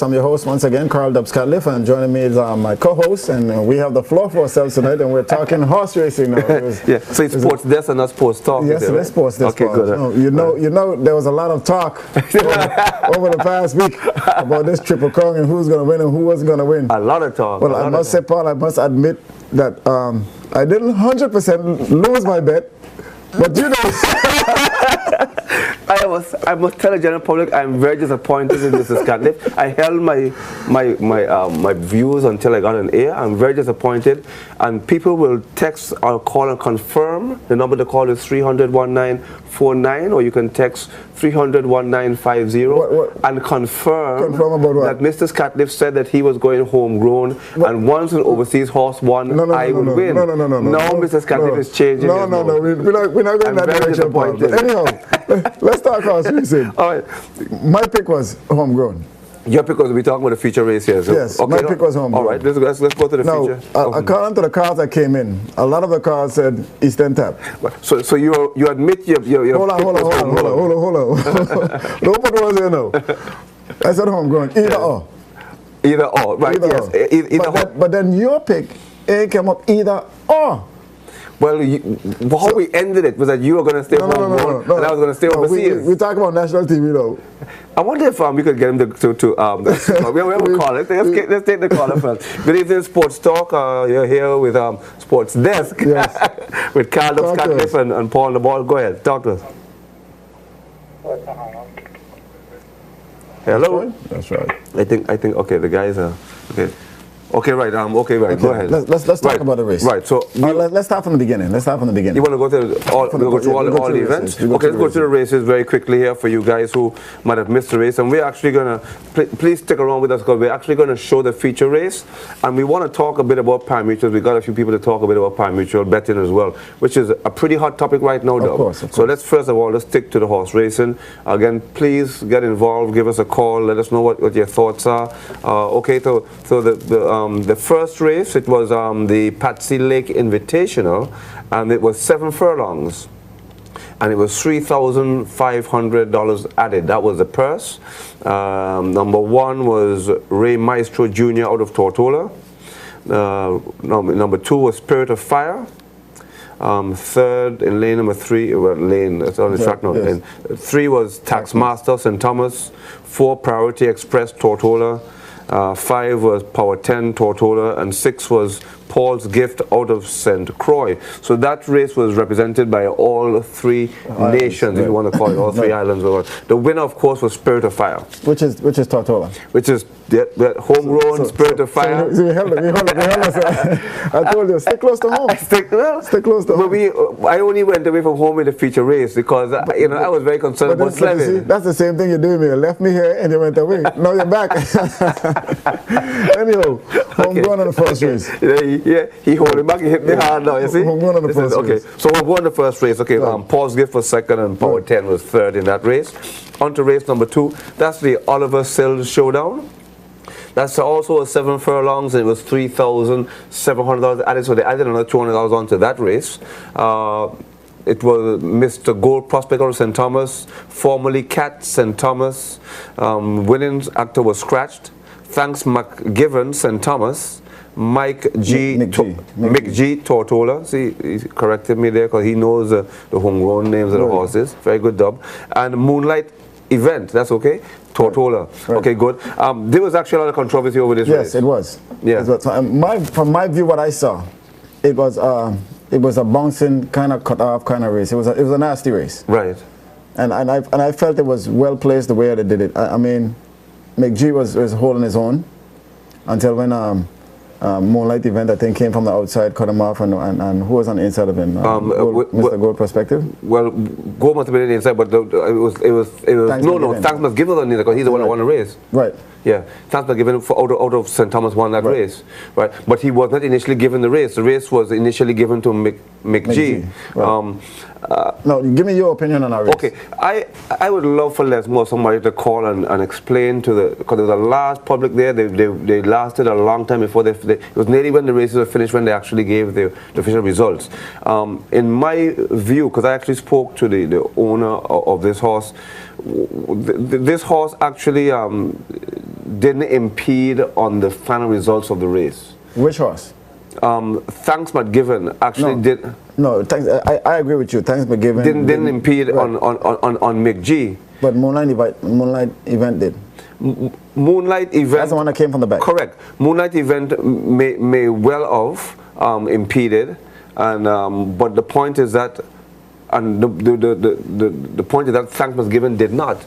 I'm your host once again, Carl Dubs Catliff, and joining me is my co-host, and we have the floor for ourselves tonight, and we're talking horse racing now. Yeah, so it's sports desk and not sports talk. Yes, it is sports desk. Okay, good. No, you know, there was a lot of talk over the past week about this Triple Crown and who's going to win and who wasn't going to win. A lot of talk. Well, I must say, Paul, I must admit that I didn't 100% lose my bet, but you know. I must tell the general public I'm very disappointed in Mrs. Catliff. I held my views until I got an air. I'm very disappointed, and people will text or call and confirm. The number to call is 300-1949, or you can text 300-1950 and confirm about what? that Mr. Catliff said that he was going homegrown, and once an overseas horse won, I would win. No. Now Mrs. Catliff is changing. No. We're not going that direction, Paul. Anyhow, let's talk horse racing. All right. My pick was homegrown. Your pick was, we're talking about the feature race here. So, yes, okay, my pick was homegrown. All right, let's go to the feature. According to the cars that came in, a lot of the cars said Eastern Tap. So you admit your Hold on. Don't put words in now. I said homegrown. Either or. Either or, right? Yes. Either but then your pick, it came up either or. Well, how we ended it was that you were going to stay homegrown and I was going to stay overseas. We talk about national TV now. I wonder if we could get him to we have a caller. Let's take the caller first. Good evening, Sports Talk. You're here with Sports Desk. Yes. With Carl Dubs Catliff and Paul the Ball. Go ahead, talk to us. Hello. That's right. I think. Okay, the guys are okay. Okay, right. Okay, right. Go ahead. Let's talk about the race. Right. So let's start from the beginning. You want to go through all the events? Okay, let's go through the races very quickly here for you guys who might have missed the race. And we're actually gonna please stick around with us because we're actually gonna show the feature race, and we want to talk a bit about pari-mutuels. We got a few people to talk a bit about pari-mutuel betting as well, which is a pretty hot topic right now, Doug. Of course. So let's first of all let's stick to the horse racing. Again, please get involved. Give us a call. Let us know what your thoughts are. Okay, so the first race, it was the Patsy Lake Invitational, and it was 7 furlongs, and it was $3,500 added. That was the purse. Number 1 was Ray Maestro Jr. out of Tortola. Number 2 was Spirit of Fire. Third in lane number 3, lane, it's on the track now. Yes. 3 was Taxmaster St. Thomas. 4 Priority Express Tortola. 5 was Power 10 Tortola, and 6 was Paul's Gift out of St. Croix. So that race was represented by all 3 nations, if you want to call it, all 3 islands. The winner, of course, was Spirit of Fire. Which is Tortola. Which is the homegrown Spirit of Fire. So we held us. I told you, stay close to home. Stay close to home. I only went away from home in the feature race because I was very concerned about Slevin. That's the same thing you do with me. You left me here and you went away. Now you're back. Anyhow, homegrown on the first race. Yeah, he holding back, he hit me hard now, you see? Homegrown on the first race. Okay, so homegrown on the first race. Okay, Paul's Gift was second and Power 10 was third in that race. On to race number 2. That's the Oliver Sills Showdown. That's also a 7 furlongs, and it was $3,700 added, so they added another $200 onto that race. It was Mr. Gold Prospect out of St. Thomas, formerly Cat St. Thomas. Winning actor was scratched. Thanks McGivern St. Thomas. Mick G. Tortola. See, he corrected me there because he knows the homegrown names of the horses. Very good job. And Moonlight Event, that's okay? Tortola. Right. Okay, good. There was actually a lot of controversy over this race. Yes, it was. Yeah. From my view, what I saw, it was a bouncing, kind of cut off kind of race. It was a nasty race. Right. And I felt it was well placed the way they did it. I mean, McG was holding his own until when Moonlight Event, I think, came from the outside, cut him off, and who was on the inside of him? Mr. Gold Perspective? Well, Gold must have been on the inside, but it was Thanks must give us on the inside because he's the one that won the race. Right. Yeah, Thanks must given out of St. Thomas won that race, right? But he was not initially given the race. The race was initially given to McG. Right. Now, give me your opinion on our race. Okay, I would love for somebody to call and explain to because there was a large public there. They lasted a long time before it was nearly when the races were finished when they actually gave the official results. In my view, because I actually spoke to the owner of this horse, this horse actually didn't impede on the final results of the race. Which horse? Thanks McGivern actually did. No, thanks. I agree with you. Thanks McGivern Didn't impede right. on McG. But Moonlight Event did. Moonlight Event. That's the one that came from the back. Correct. Moonlight Event may well have impeded, and but the point is that, and the point is that Thanks McGivern did not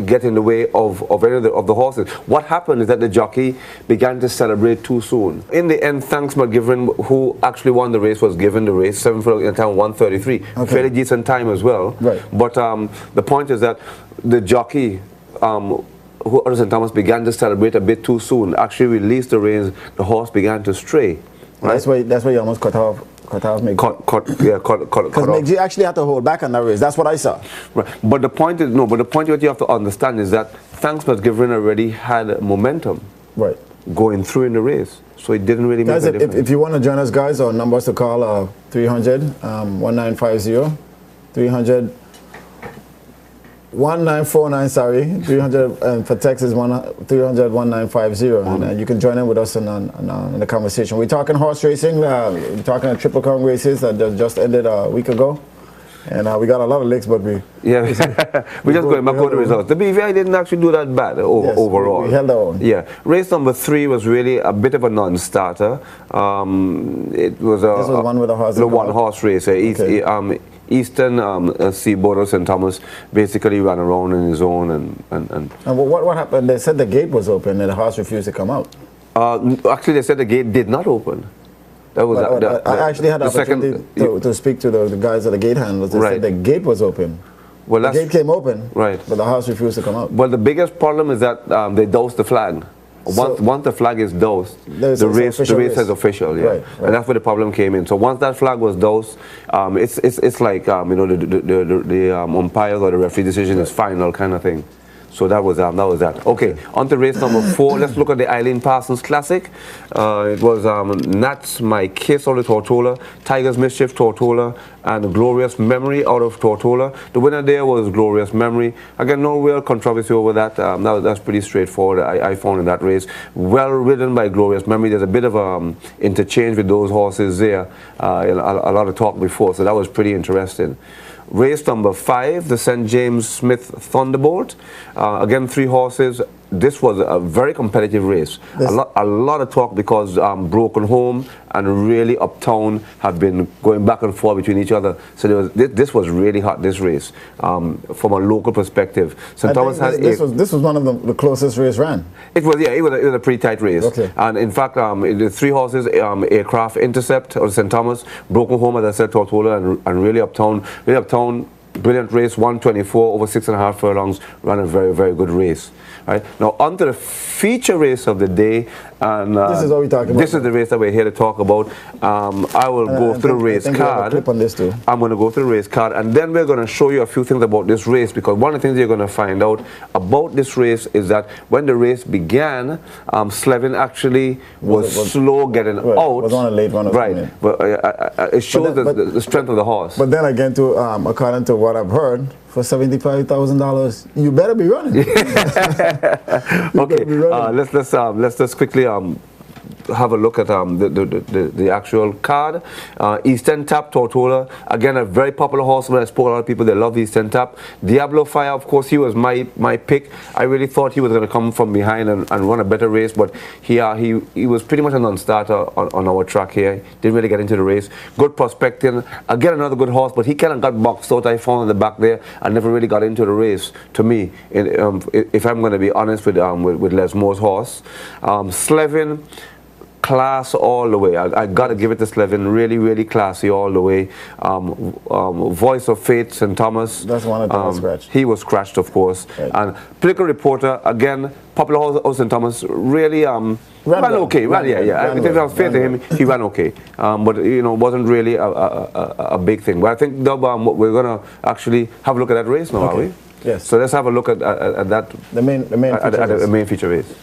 get in the way of any of the horses. What happened is that the jockey began to celebrate too soon. In the end, Thanks McGivern, who actually won the race, was given the race 7 for in time 133. Okay. Fairly decent time as well. Right. But the point is that the jockey, who St. Thomas, began to celebrate a bit too soon. Actually released the reins. The horse began to stray. Right? That's why you almost cut off McG. Cut Because off. McG actually had to hold back on that race. That's what I saw. Right. But the point is, what you have to understand is that Thanks McGivern already had momentum Right. going through in the race. So it didn't really Guys, make a difference. if you want to join us, guys, our numbers to call 300-1950, 300 1949, sorry, 300 for text is 300-1950, and you can join in with us in the conversation. We're talking horse racing. We're talking Triple Crown races that just ended a week ago, and we got a lot of licks, but we're just going back over the results. The BVI didn't actually do that bad overall. We held our own. Yeah, race number 3 was really a bit of a non-starter. It was this was one with a horse. The one-horse race. Okay. Eastern Seaboard St. Thomas basically ran around in his own and what happened? They said the gate was open and the horse refused to come out. Actually, they said the gate did not open. That was I actually had the opportunity to speak to the guys at the gate handlers. They said the gate was open. Well, the gate came open, right, but the horse refused to come out. Well, the biggest problem is that they doused the flag. Once the flag is doused, the race is official, yeah. Right. And that's where the problem came in. So once that flag was doused, it's like the umpires or the referee decision is final kind of thing. So that was that. Okay, on to race number 4. Let's look at the Eileen Parsons Classic. It was Nats My Kiss out of Tortola, Tiger's Mischief Tortola, and Glorious Memory out of Tortola. The winner there was Glorious Memory. Again, no real controversy over that. That's pretty straightforward. I found in that race. Well ridden by Glorious Memory. There's a bit of interchange with those horses there. A lot of talk before, so that was pretty interesting. Race number 5, the St. James Smith Thunderbolt. Again, 3 horses. This was a very competitive race. A lot of talk because Broken Home and really Uptown have been going back and forth between each other. So this was really hot, this race, from a local perspective. St. Thomas has this was one of the closest race ran. It was a pretty tight race. Okay. And in fact, the 3 horses, Aircraft Intercept or St. Thomas, Broken Home, as I said, Tortola, and really Uptown. Really Uptown, brilliant race, 124 over 6.5 furlongs, ran a very, very good race. Right. Now, on to the feature race of the day. And this is what we're talking about. This is the race that we're here to talk about. I will go through the race card. Clip on this too. I'm going to go through the race card, and then we're going to show you a few things about this race, because one of the things you're going to find out about this race is that when the race began, Slevin actually was slow getting out. Was on a late run. Right. But it shows the strength of the horse. But then again, according to what I've heard, for $75,000, you better be running. Okay, let's just quickly have a look at the actual card. Eastern Tap Tortola, again a very popular horse. When I spoke to a lot of people, they love Eastern Tap. Diablo Fire, of course, he was my pick. I really thought he was going to come from behind and run a better race, but he was pretty much a non-starter on our track here. Didn't really get into the race. Good Prospecting, again another good horse, but he kind of got boxed out. I found in the back there and never really got into the race. To me, if I'm going to be honest with Les Moore's horse, Slevin, class all the way. I got to give it to Slevin. Really, really classy all the way. Voice of Faith, St. Thomas. That's one of the scratched. He was scratched, of course. Right. And Political Reporter, again, popular horse of St. Thomas, really ran okay. If I was fair to him, he ran okay. But wasn't really a big thing. But I think we're going to actually have a look at that race now, are we? Yes. So let's have a look at that. The main feature race.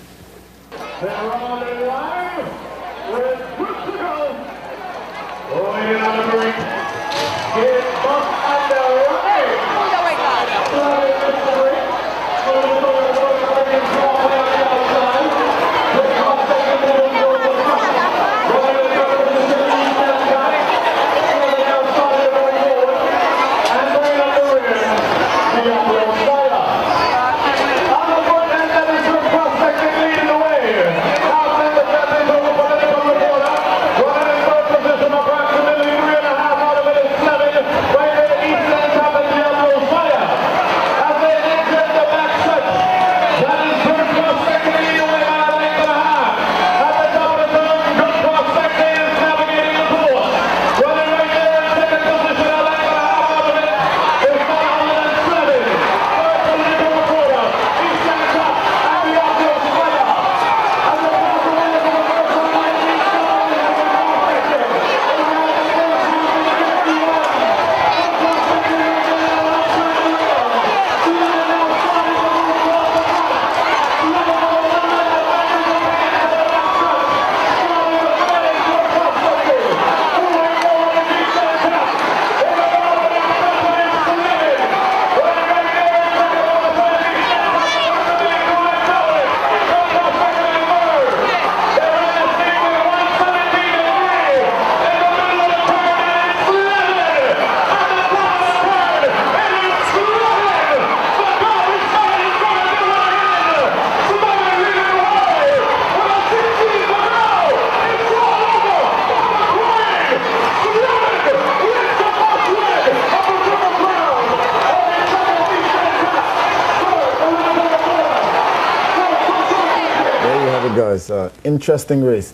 guys. Interesting race,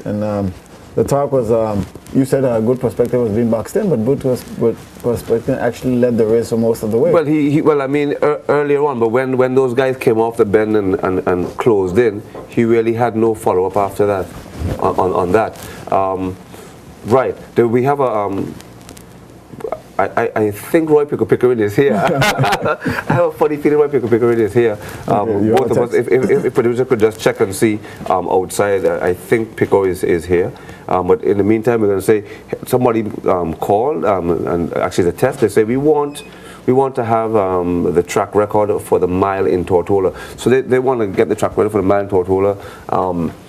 and the talk was, you said a good perspective was being boxed in, but Booth perspective actually led the race for most of the way. Well, well, I mean, earlier on, but when those guys came off the bend and closed in, he really had no follow-up after that on that. Right, we have a, I think Roy Pickering is here. I have a funny feeling Roy Pickering is here. Both of us, if producer could just check and see outside, I think Pico is here. But in the meantime, we're going to say somebody called, and actually the test, they say we want to have the track record for the mile in Tortola. So they want to get the track record for the mile in Tortola.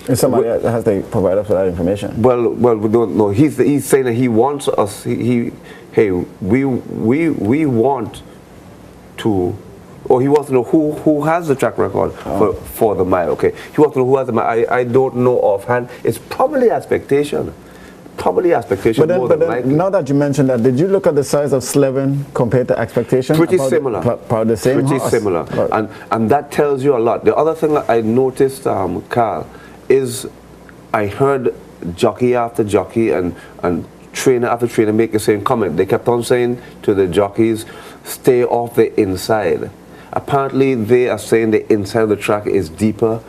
And somebody has to provide us with that information. Well, we don't know. He's saying that he wants us. Hey, we want to. Or he wants to know who has the track record for the mile. Okay, he wants to know who has the mile. I don't know offhand. It's probably expectation. More than likely. Now that you mentioned that, did you look at the size of Slevin compared to expectation? Pretty similar. About the same Pretty horse. similar. Right. And that tells you a lot. The other thing that I noticed, Carl, is I heard jockey after jockey and trainer after trainer make the same comment. They kept on saying to the jockeys, stay off the inside. Apparently they are saying the inside of the track is deeper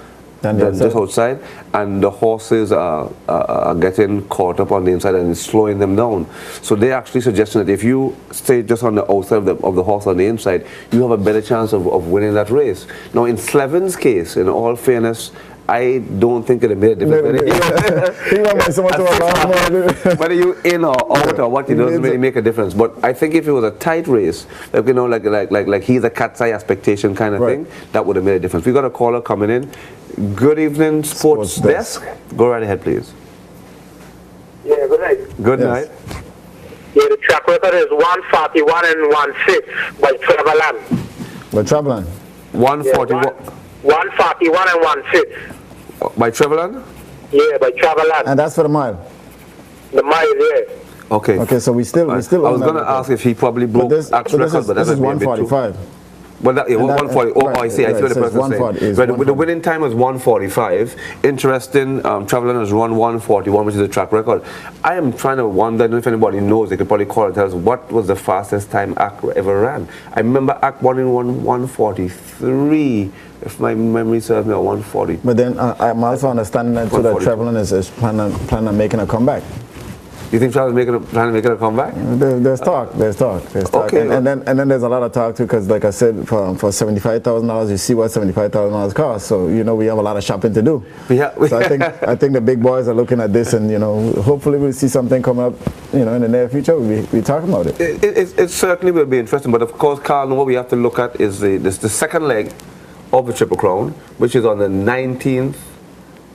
than just outside, and the horses are getting caught up on the inside and it's slowing them down. So they're actually suggesting that if you stay just on the outside of the horse on the inside, you have a better chance of winning that race. Now in Slevin's case, in all fairness, I don't think it made a difference. Whether you in or out or what, it doesn't really make a difference. But I think if it was a tight race, like, you know, like he's a cat's eye expectation kind of thing, that would have made a difference. We got a caller coming in. Good evening, Sports Desk. Go right ahead, please. Yeah, good night. Good night. Yeah, the track record is 141 and 1/6 by Travelan. By Travelan? 141. 141 and 1/6. By Travelan? Yeah, by Travelan. And that's for the mile? The mile, yeah. Okay. Okay, so we still I was going to ask if he probably broke actual record, but this is 145. Well, that, yeah, 140. Oh, I see. I see what the person is saying. But the winning time was 145. Interesting. Travelan has run 141, which is a track record. I am trying to wonder if anybody knows. They could probably call and tell us what was the fastest time Ak ever ran. I remember Ak won in 143, if my memory serves me, or 140. But then I'm also understanding that too, that Travelan is planning on making a comeback. You think Travelan's trying to make a comeback? There's talk. Okay. And then there's a lot of talk too, because like I said, for $75,000, you see what $75,000 costs. So you know we have a lot of shopping to do. So I think the big boys are looking at this, and you know hopefully we'll see something coming up, you know, in the near future. We'll talking about it. It certainly will be interesting. But of course, Carl, what we have to look at is the second leg of the Triple Crown, which is on the 19th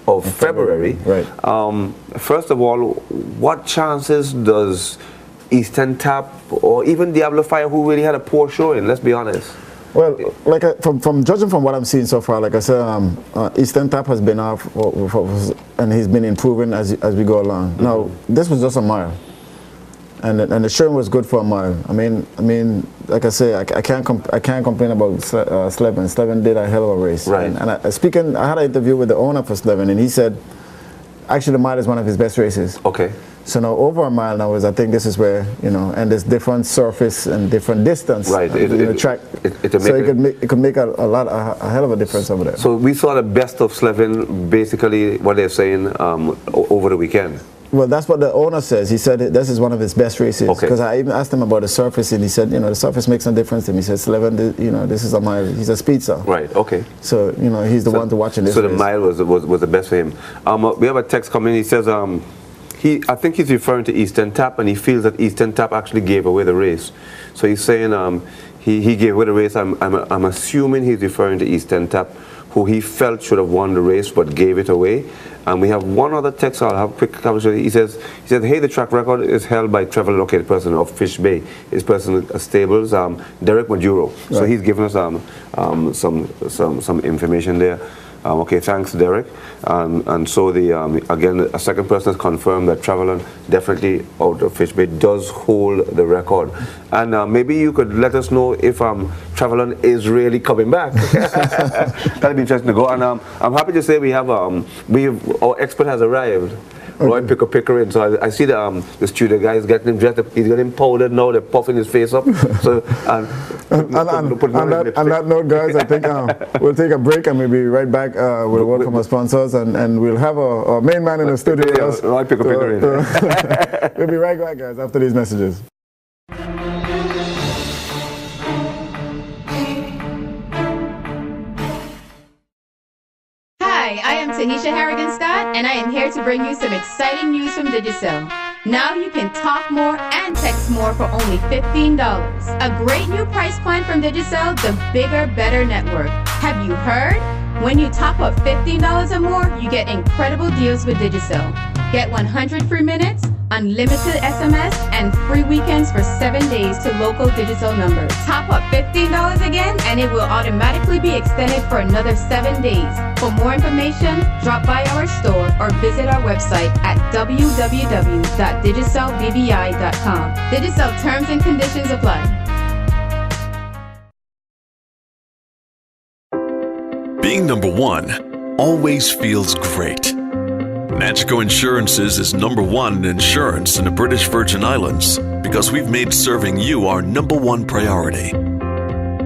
of February. Right. First of all, what chances does Eastern Tap or even Diablo Fire, who really had a poor showing, let's be honest? Well, like from judging from what I'm seeing so far, like I said, Eastern Tap has been off, and he's been improving as we go along. Mm-hmm. Now, this was just a mile, and the showing was good for a mile. I mean, like I say, I can't complain about Slevin. Slevin did a hell of a race. Right. And I had an interview with the owner for Slevin, and he said, actually, the mile is one of his best races. Okay. So now over a mile now I think this is where, you know, and there's different surface and different distance. Right. The track. So it could make a hell of a difference over there. So we saw the best of Slevin, basically what they're saying over the weekend. Well, that's what the owner says. He said this is one of his best races. Because I even asked him about the surface, and he said, you know, the surface makes no difference to him. He said, Slevin, you know, this is a mile. He's a speedster. Right. Okay. So you know, he's the one to watch in this race. So the mile was the best for him. We have a text coming. He says, I think he's referring to Eastern Tap, and he feels that Eastern Tap actually gave away the race. So he's saying he gave away the race. I'm assuming he's referring to Eastern Tap, who he felt should have won the race but gave it away. And we have one other text. I'll have a quick conversation. He said, hey, the track record is held by Trevor Lockett, person of Fish Bay. His person stables, Derek Maduro. Right. So he's given us some information there. Okay, thanks, Derek. And so again, a second person has confirmed that Travelon definitely out of Fish Bay does hold the record. And maybe you could let us know if Travelon is really coming back. That'd be interesting to go. And I'm happy to say we have our expert has arrived. Roy Pickering. So I see the studio guy is getting him dressed up. He's getting powdered now. They're puffing his face up. So on that note, guys, I think we'll take a break and we'll be right back. We'll welcome our sponsors and we'll have our main man in the studio. Yeah, Roy Pickering. We'll be right back, guys, after these messages. I am Tanisha Harrigan-Scott, and I am here to bring you some exciting news from Digicel. Now you can talk more and text more for only $15. A great new price point from Digicel, the bigger, better network. Have you heard? When you top up $15 or more, you get incredible deals with Digicel. Get 100 free minutes, unlimited SMS, and free weekends for 7 days to local Digicel numbers. Top up $15 again, and it will automatically be extended for another 7 days. For more information, drop by our store or visit our website at www.digicelbvi.com. Digicel terms and conditions apply. Being number one always feels great. Nagico Insurances is number one in insurance in the British Virgin Islands because we've made serving you our number one priority.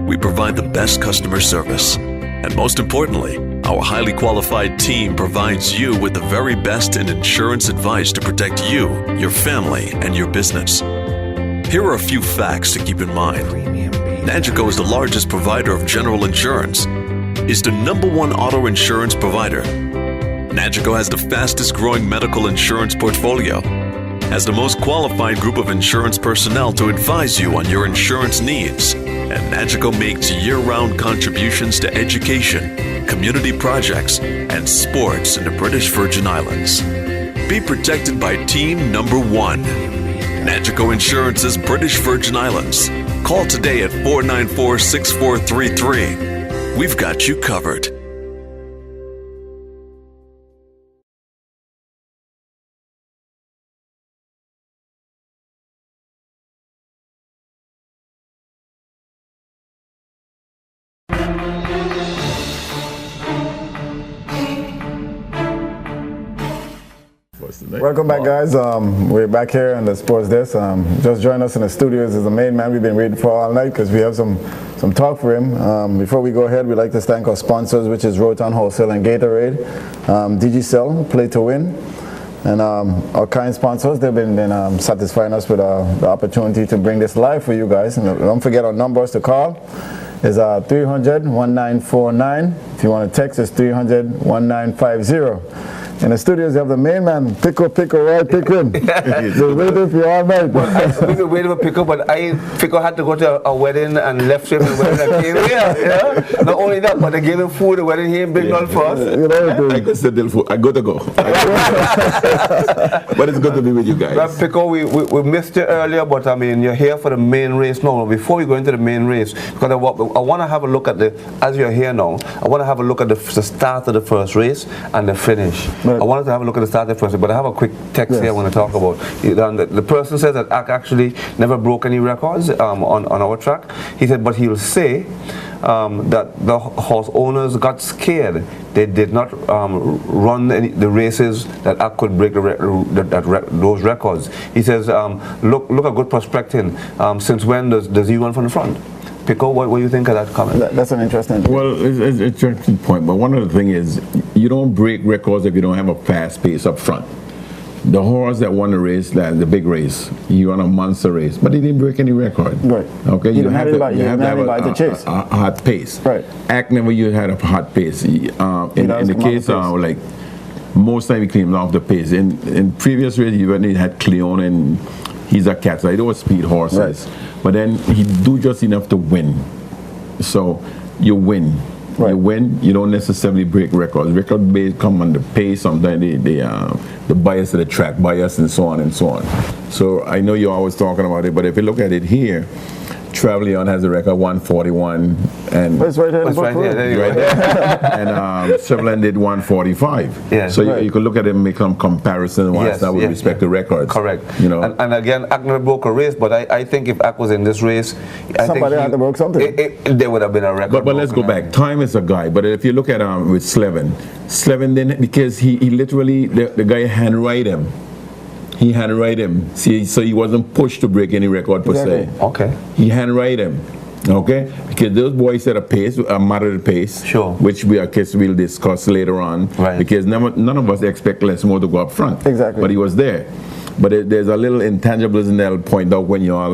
We provide the best customer service, and most importantly, our highly qualified team provides you with the very best in insurance advice to protect you, your family, and your business. Here are a few facts to keep in mind. Nagico is the largest provider of general insurance, is the number one auto insurance provider. Nagico has the fastest growing medical insurance portfolio, has the most qualified group of insurance personnel to advise you on your insurance needs, and Nagico makes year-round contributions to education, community projects, and sports in the British Virgin Islands. Be protected by team number one. Nagico Insurance's British Virgin Islands. Call today at 494-6433. We've got you covered. Welcome back, guys. We're back here on the Sports Desk. Just joined us in the studios is the main man we've been waiting for all night because we have some talk for him. Before we go ahead, we'd like to thank our sponsors, which is Rotan Wholesale and Gatorade, Digicel, Play to Win, and our kind sponsors. They've been satisfying us with the opportunity to bring this live for you guys. And don't forget our numbers to call is 300-1949. If you want to text, it's 300-1950. In the studios, you have the main man, Roy Pickering. They're waiting for you all night. We've been waiting for Pickle, but Pickle had to go to a wedding and left him the wedding and came here. Yeah? Not only that, but they gave him food, the wedding, he ain't bring none for us. I could settle for, I got to go. But it's good to be with you guys. Well, Pickle, we missed you earlier, but I mean, you're here for the main race now. Before we go into the main race, because I want to have a look at as you're here now, I want to have a look at the start of the first race and the finish. I wanted to have a look at the start first, but I have a quick text here I want to talk about. The person says that Ak actually never broke any records on our track. He said, but he'll say that the horse owners got scared. They did not run the races that Ak could break those records. He says, look at good prospecting. Since when does he run from the front? Pico, what do you think of that comment? That's an interesting point. Well, it's an interesting point, but one of the things is you don't break records if you don't have a fast pace up front. The horse that won the race, the big race, he won a monster race, but he didn't break any record. Right. Okay, you have to have a hot pace. Right. Act never you had a hot pace. In the case of like most time he came off the pace. In previous races, you only had Cleon and he's a cat, so they don't speed horses. Right. But then he do just enough to win. So you win. Right. You win, you don't necessarily break records. Record base come on the pace, sometimes the bias of the track bias and so on and so on. So I know you're always talking about it, but if you look at it here, Trevelyan has a record 141, and It's right here in the It's right book. there. There you right go. there. And Sutherland did 145. Yeah. So Right. you could look at it and make some comparison Yes, with yes, respect to records. Correct. You know. And again, Ak never broke a race, but I think if Ak was in this race, I Somebody think had to broke something. there would have been a record. But let's go broken. back. Time is a guy. But if you look at with Slevin then, because he literally, the guy handwrite him. He handwrite him. See, so he wasn't pushed to break any record per se. Exactly. Okay. He handwrite him. Okay? Because those boys set a pace, a moderate pace. Sure. Which I guess we'll discuss later on. Right. Because none of us expect Lesmore to go up front. Exactly. But he was there. But there's a little intangibles in there I'll point out when you all,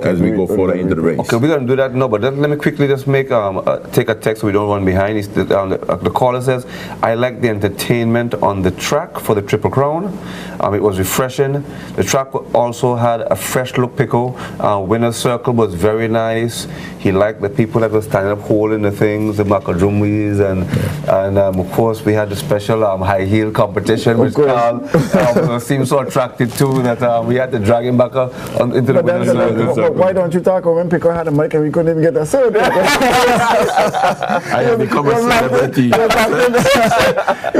as we go further into the race. Okay, we're going to do that now, but let me quickly just make take a text so we don't run behind. The caller says, I like the entertainment on the track for the Triple Crown. It was refreshing. The track also had a fresh look, Pico. Winner's Circle was very nice. He liked the people that were standing up holding the things, the Macadrumis, and of course we had the special high heel competition, which seemed so attractive too that we had to drag him back into the But then, winner's circle. why don't you talk when Pico had a mic and we couldn't even get that sound? I have become a celebrity. He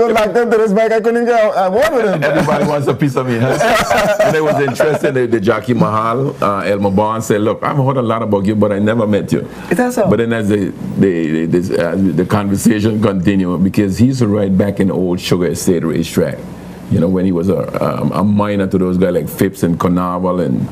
was locked into this mic, I couldn't even get a word with him. Everybody wants a piece of me. Huh? And it was interesting. The jockey Mahal, Elmer Bond said, "Look, I've heard a lot about you, but I never met you." Is that so? But then as the conversation continued, because he used to ride back in the old Sugar Estate racetrack, when he was a minor to those guys like Phipps and Carnival and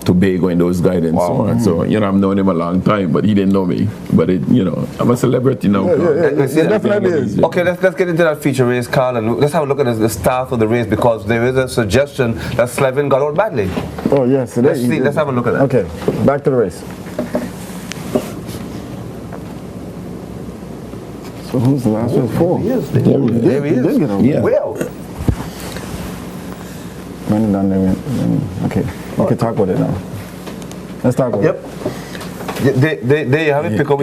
Tobago and those guys and so on. So, I've known him a long time, but he didn't know me. But I'm a celebrity now. It definitely is. Okay, let's get into that feature race, Carl, and let's have a look at the start of the race, because there is a suggestion that Slevin got out badly. Oh, yes, it Let's is. see, let's have a look at that. Okay, back to the race. So who's the last one? 4. There he is. Did get over. Yeah. Well, When done, okay, we can talk about it now. Let's talk about yep. it. There you have it, Pico.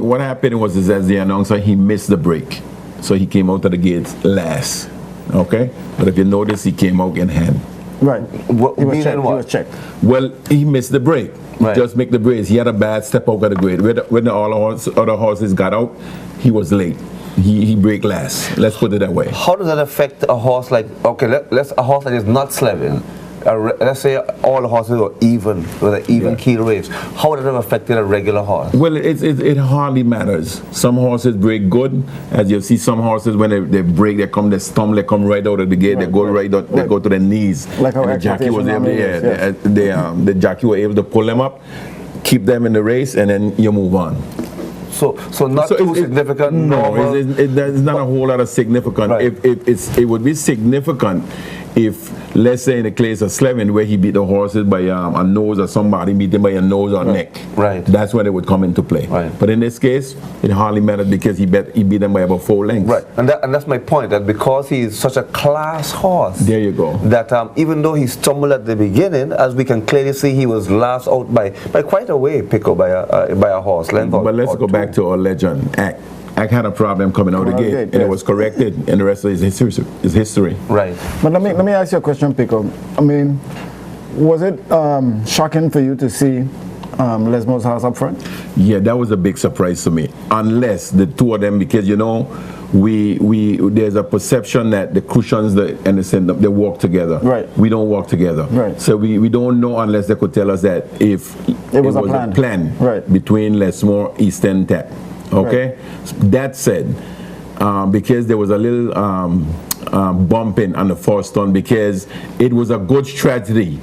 What happened was is as the announcer, he missed the break. So he came out of the gates last. Okay? But if you notice, he came out in hand. Right. What- He was meaning checked. what? He was checked. Well, he missed the break. Right. Just make the break. He had a bad step out of the grade. When all the other horses got out, he was late. He break last. Let's put it that way. How does that affect a horse like, okay, let's a horse that is not Slevin? Let's say all the horses were even, with an even keel race. How would it have affected a regular horse? Well, it hardly matters. Some horses break good, as you see. Some horses when they break, they stumble, they come right out of the gate. They go right out, they go to their knees. Like how and the jockey was able, expectation the jockey was able to pull them up, keep them in the race, and then you move on. So not too significant. No, there's not a whole lot of significant. Right. It would be significant if, let's say in the case of Slevin, where he beat the horses by a nose, or somebody beat them by a nose or neck. Right. That's when it would come into play. Right. But in this case, it hardly mattered because he beat them by about 4 lengths. Right, and that's my point, that because he is such a class horse, There you go. that even though he stumbled at the beginning, as we can clearly see, he was last out by quite a way, Pico, by a horse length. But let's go back to our legend, Ak. Ak had a problem coming out of the gate, and it was corrected, and the rest of his history. Right. But let me ask you a question, Pico. I mean, was it shocking for you to see Lesmore's horse up front? Yeah, that was a big surprise to me. Unless the two of them, because there's a perception that the cushions and the send up, they walk together. Right. We don't walk together. Right. So we don't know unless they could tell us that if It was a plan Right. between Lesmore, Eastern Tap. Okay. That said, because there was a little bumping on the first turn, because it was a good strategy,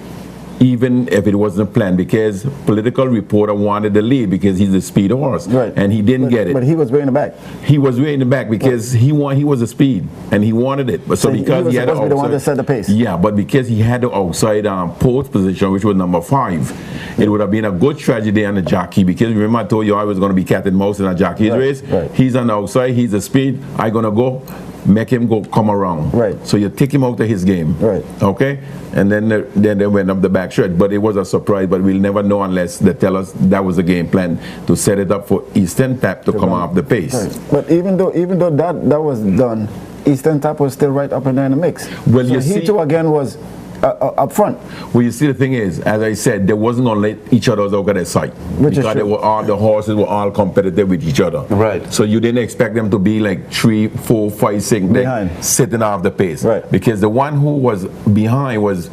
even if it wasn't planned, because political reporter wanted the lead because he's a speed horse, Right. and he didn't get it. But he was way in the back. He was way in the back because he was a speed and he wanted it. But So he because was he had supposed to be the one to set the pace. Yeah, but because he had the outside post position, which was number 5, it would have been a good strategy on the jockey, because remember I told you I was going to be cat and mouse in a jockey's Right, race. right. He's on the outside, he's a speed. I gonna go make him come around. Right. So you take him out of his game. Right. Okay. And then they went up the back stretch, but it was a surprise. But we'll never know unless they tell us that was the game plan to set it up for Eastern Tap to come off the pace. Right. But even though that was done, Eastern Tap was still right up and down in the mix. Well, so you he see- too again was up front. Well, you see, the thing is, as I said, they wasn't going to let each other out of their sight. Which is because true. the horses were all competitive with each other. Right. So you didn't expect them to be like 3, 4, 5, 6 Behind. sitting off the pace. Right. Because the one who was behind was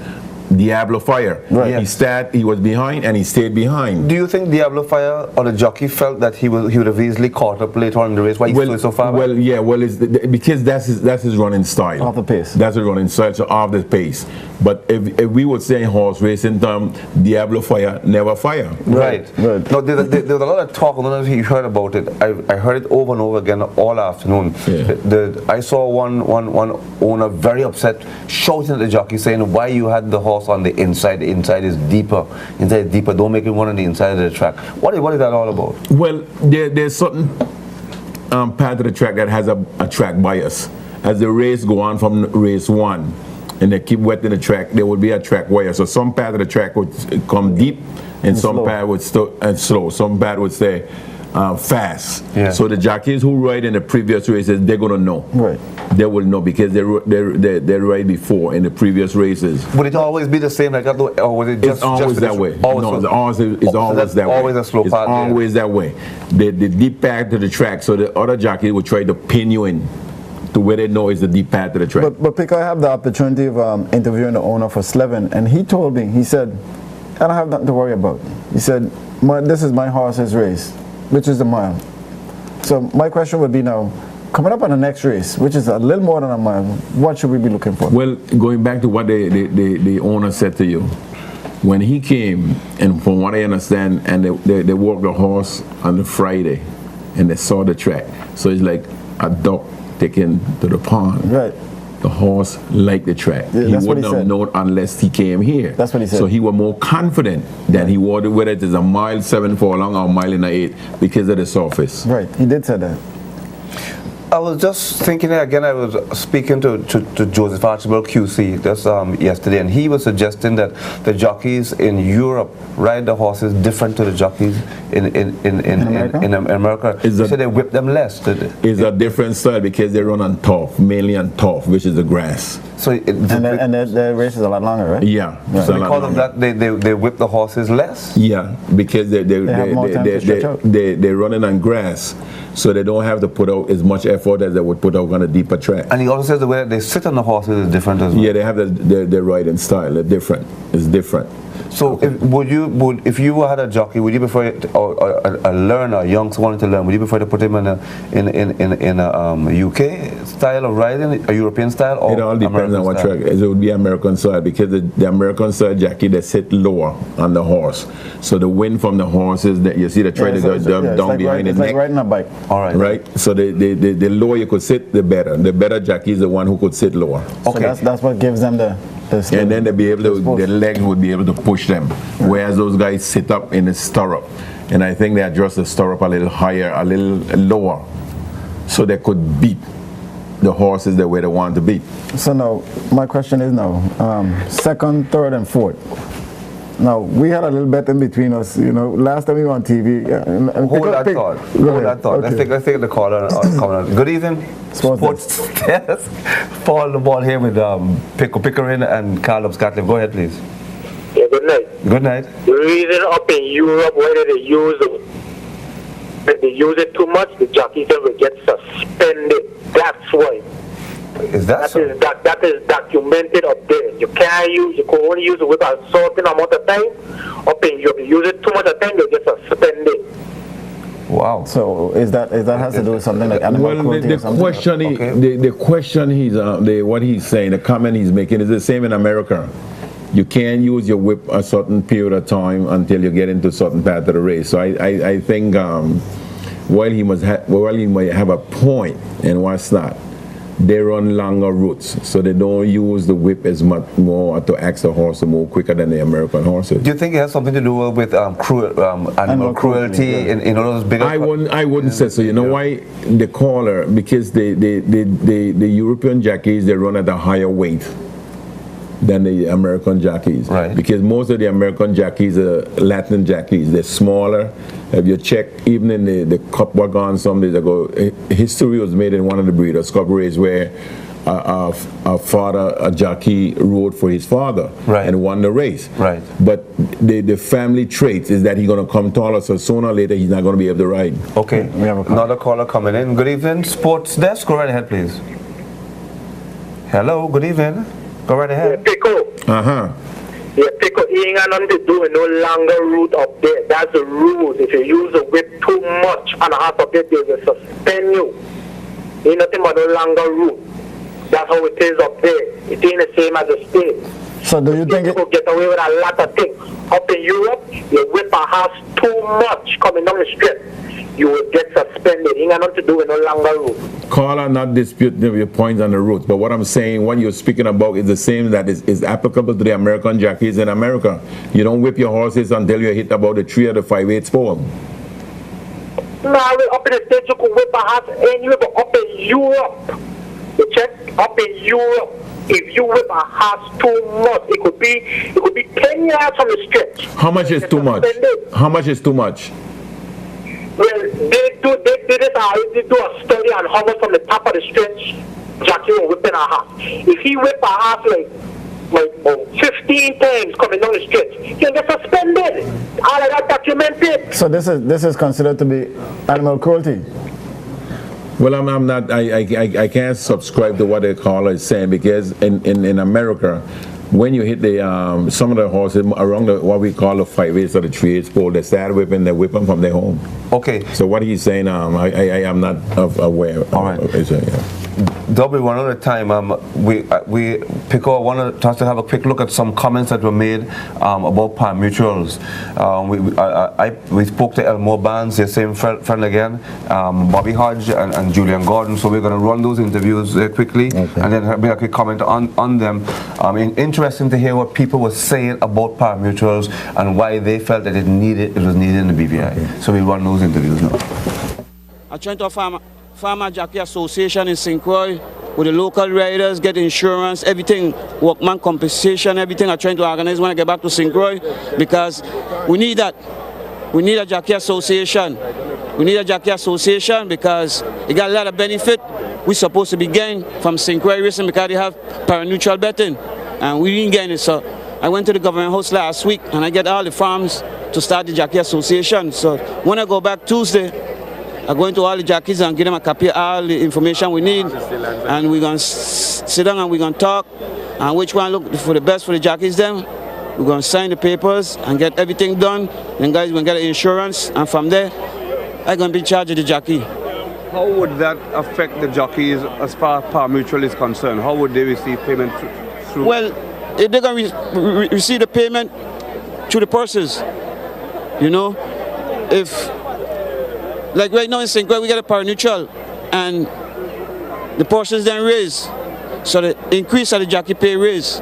Diablo Fire. Right. He was behind and he stayed behind. Do you think Diablo Fire or the jockey felt that he would have easily caught up later on in the race? Why he flew so far back? Well, yeah, well, because that's his running style. Off the pace. That's his running style, so off the pace. But if we would say in horse racing term, Diablo Fire, never fire. Right. Right. No, there was a lot of talk. I don't know if you heard about it. I heard it over and over again all afternoon. Yeah. I saw one owner very upset, shouting at the jockey, saying, "Why you had the horse on the inside? The inside is deeper. Inside is deeper. Don't make him run on the inside of the track." What is that all about? Well, there's certain part of the track that has a track bias. As the race go on from race 1, and they keep wetting the track, there will be a track wire. So some part of the track would come deep, and some slow. part would slow. Some part would stay fast. Yeah. So the jockeys who ride in the previous races, they're gonna know. Right. They will know because they ride before in the previous races. Would it always be the same like that, or was it just It's always just that way. Always No, so- it's always so that's that way. always a slow It's part, yeah. always that way. The deep path to the track, so the other jockey will try to pin you in to where they know is the deep path to the track. But Pico, I have the opportunity of interviewing the owner for Slevin, and he told me, he said, I don't have nothing to worry about. He said, this is my horse's race, which is the mile. So my question would be now, coming up on the next race, which is a little more than a mile, what should we be looking for? Well, going back to what the owner said to you, when he came, and from what I understand, and they walked the horse on the Friday, and they saw the track. So it's like a duck taken to the pond. Right. The horse liked the track. Yeah, He that's what he wouldn't have said. known unless he came here. That's what he said. So he was more confident than he was whether it is a mile 7 furlong or a mile and 8 because of the surface. Right, he did say that. I was just thinking again. I was speaking to Joseph Archibald QC just yesterday, and he was suggesting that the jockeys in Europe ride the horses different to the jockeys in America. He said they whip them less. It's a different style because they run on turf, mainly on turf, which is the grass. So And the race is a lot longer, right? Yeah. Yeah. So a lot because of longer. that, they whip the horses less. Yeah, because have more time to stretch out. they're running on grass, so they don't have to put out as much effort as they would put out on a deeper track. And he also says the way that they sit on the horses is different as well. Yeah, they have their riding style. They're different. It's different. So if you had a jockey, would you prefer it, or a learner, a young wanting to learn, would you prefer to put him in a UK style of riding, a European style, or It all depends American on what style? track. It would be American style because the American style jockey they sit lower on the horse, so the wind from the horses that you see they try to go down behind it's the like neck. riding a bike. All right. Right, so the lower you could sit, the better. The better jockey is the one who could sit lower. Okay. So that's what gives them the And then they'll be able to, Exposed. their legs would be able to push them. Whereas those guys sit up in the stirrup. And I think they adjust the stirrup a little higher, a little lower, so they could beat the horses the way they want to beat. So now, my question is now, second, third, and fourth. Now, we had a little bet in between us, you know, last time we were on TV. Hold that thought. Hold that thought. Okay. Let's take the caller. Good evening. Sports Desk. Paul the ball here with Pickering and Carlos Catlett. Go ahead, please. Yeah, good night. Good night. The reason up in Europe, whether they use it too much, the jockeys will get suspended. That's why. Is that so? That is documented up there. You can only use it with a certain amount of time. Up in Europe, you use it too much of time, you'll get suspended. Wow. So is that has to do with something like animal Well, cruelty the or something? question, Okay. the question what he's saying, the comment he's making is the same in America. You can't use your whip a certain period of time until you get into a certain part of the race. So I think while he might have a point, and what's that? They run longer routes, so they don't use the whip as much more to axe the horse to move quicker than the American horses. Do you think it has something to do with animal cruelty yeah. in all those bigger? I wouldn't say so. You know why? The caller, because the European jockeys, they run at a higher weight than the American jockeys. Right. Because most of the American jockeys are Latin jockeys. They're smaller. If you check, even in the Cup wagon some days ago, history was made in one of the Breeders' Cup race where a father, a jockey, rode for his father and won the race. Right. But the family traits is that he's going to come taller, so sooner or later he's not going to be able to ride. Okay. We have another caller coming in. Good evening, Sports Desk. Go right ahead, please. Hello. Good evening. Go right ahead. Pico. Yeah, Pico, he ain't got nothing to do with no longer route up there. That's the rules. If you use the whip too much on a half up there, they will suspend you. Ain't nothing but no longer route. That's how it is up there. It ain't the same as the States. So do you think people get away with a lot of things? Up in Europe, you whip a horse too much coming down the strip, you will get suspended. Ain't got nothing to do with no longer route. Caller, not dispute your points on the routes, but what I'm saying, what you're speaking about is the same that is applicable to the American jockeys in America. You don't whip your horses until you hit about the 3 or the 5/8 pole. No, up in the States you can whip a horse anywhere, but up in Europe, you check, up in Europe, if you whip a horse too much, it could be 10 yards from the stretch. How much is too much? How much is too much? Well, they do a study on how much from the top of the stretch jockey will whip in a horse. If he whip a horse like 15 times coming down the stretch, he'll get suspended. All of that documented. so? This is considered to be animal cruelty. Well, I'm not. I can't subscribe to what the caller is saying, because in America, when you hit the some of the horses around what we call the 5/8 or the 3/8 pole, they start whipping. They whip them from their home. Okay. So what he's saying, I am not aware. All right. W, one at a time. Pico, I want to have a quick look at some comments that were made about pari-mutuels. We spoke to Elmore Barnes, the same friend again, Bobby Hodge and Julian Gordon. So we're going to run those interviews quickly, and then make a quick comment on them. Interesting to hear what people were saying about pari-mutuels and why they felt that it was needed in the BVI. Okay. So we'll run those interviews now. I joined to a Farmer Jockey Association in St. Croix with the local riders, get insurance, everything, workman compensation, everything I'm trying to organize when I get back to St. Croix, because we need that. We need a jockey association. We need a jockey association because it got a lot of benefit. We're supposed to be getting from St. Croix Racing because they have pari-neutral betting, and we didn't get it. So I went to the government house last week and I get all the farms to start the jockey association. So when I go back Tuesday, I'm going to all the jockeys and give them a copy of all the information we need, and we're going to sit down and we're going to talk, and which one look for the best for the jockeys then. We're going to sign the papers and get everything done, then guys will get the insurance, and from there, I'm going to be in charge of the jockey. How would that affect the jockeys as far as pari-mutuel is concerned? How would they receive payment through? Well, if they're going to receive the payment through the purses, you know, if like right now in St. Croix, we get a pari-neutral, and the portions then raise, so the increase of the jockey pay raise.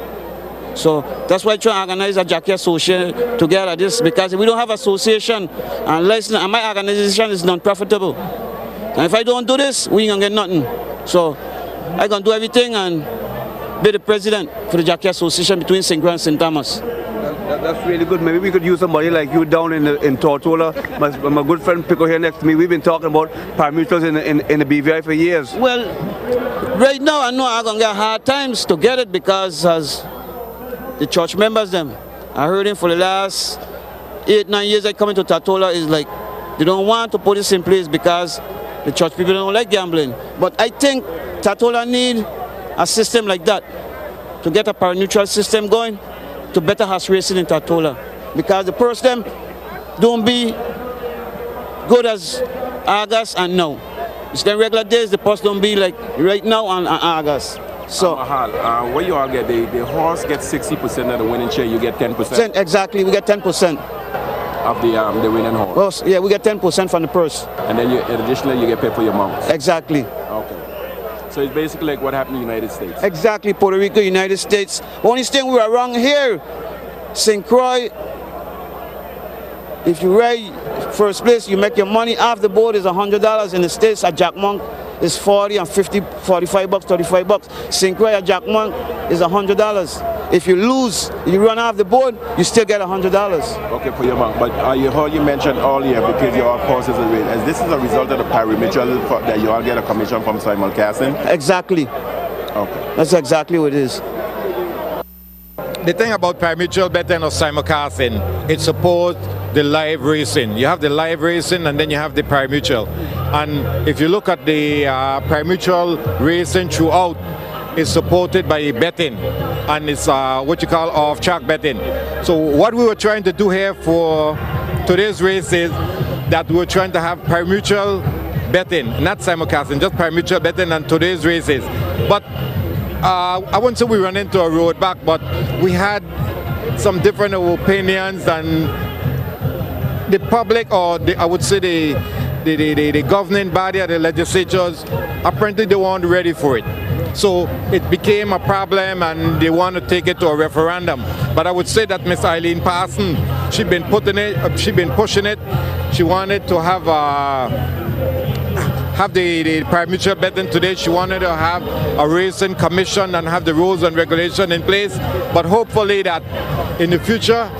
So that's why I try to organize a jockey association together. This because if we don't have association and license, and my organization is non-profitable, and if I don't do this, we ain't gonna get nothing. So I gonna do everything and be the president for the jockey association between St. Croix and St. Thomas. That's really good. Maybe we could use somebody like you down in Tortola. My good friend Pico here next to me. We've been talking about pari-mutuels in the BVI for years. Well, right now I know I'm gonna get hard times to get it because as the church members them, I heard him for the last 8-9 years I come into Tortola is like they don't want to put this in place because the church people don't like gambling. But I think Tortola need a system like that to get a pari-neutral system going, to better horse racing in Tortola, because the purse them don't be good as August and now. It's the regular days, the purse don't be like right now and August. So Mahal, what you all get, the horse gets 60% of the winning share, you get 10%? Exactly, we get 10%. Of the winning horse? Well, yeah, we get 10% from the purse. And then additionally you get paid for your mounts? Exactly. Okay. So it's basically like what happened in the United States? Exactly, Puerto Rico, United States. Only thing we are wrong here, St. Croix, if you ride first place, you make your money off the board is $100. In the States, a Jack Monk is 40 and 50, 45 bucks, 35 bucks. St. Croix, a Jack Monk is $100. If you lose, you run off the board, you still get $100. Okay, for your monk. But you heard you mentioned earlier because your courses are raised. As this is a result of the pari-mutuel that you all get a commission from simulcasting? Exactly. Okay. That's exactly what it is. The thing about pari-mutuel betting or simulcasting, it supports the live racing. You have the live racing and then you have the pari-mutuel. And if you look at the pari-mutuel racing throughout, it's supported by betting, and it's what you call off-track betting. So what we were trying to do here for today's race is that we were trying to have pari-mutuel betting, not simulcasting, just pari-mutuel betting on today's races. But I wouldn't say we ran into a roadblock, but we had some different opinions, and the public, or I would say the governing body of the legislatures, apparently they weren't ready for it. So it became a problem, and they want to take it to a referendum. But I would say that Miss Eileen Parsons, she's been pushing it. She wanted to have the pari-mutuel betting today. She wanted to have a racing commission and have the rules and regulation in place. But hopefully that in the future,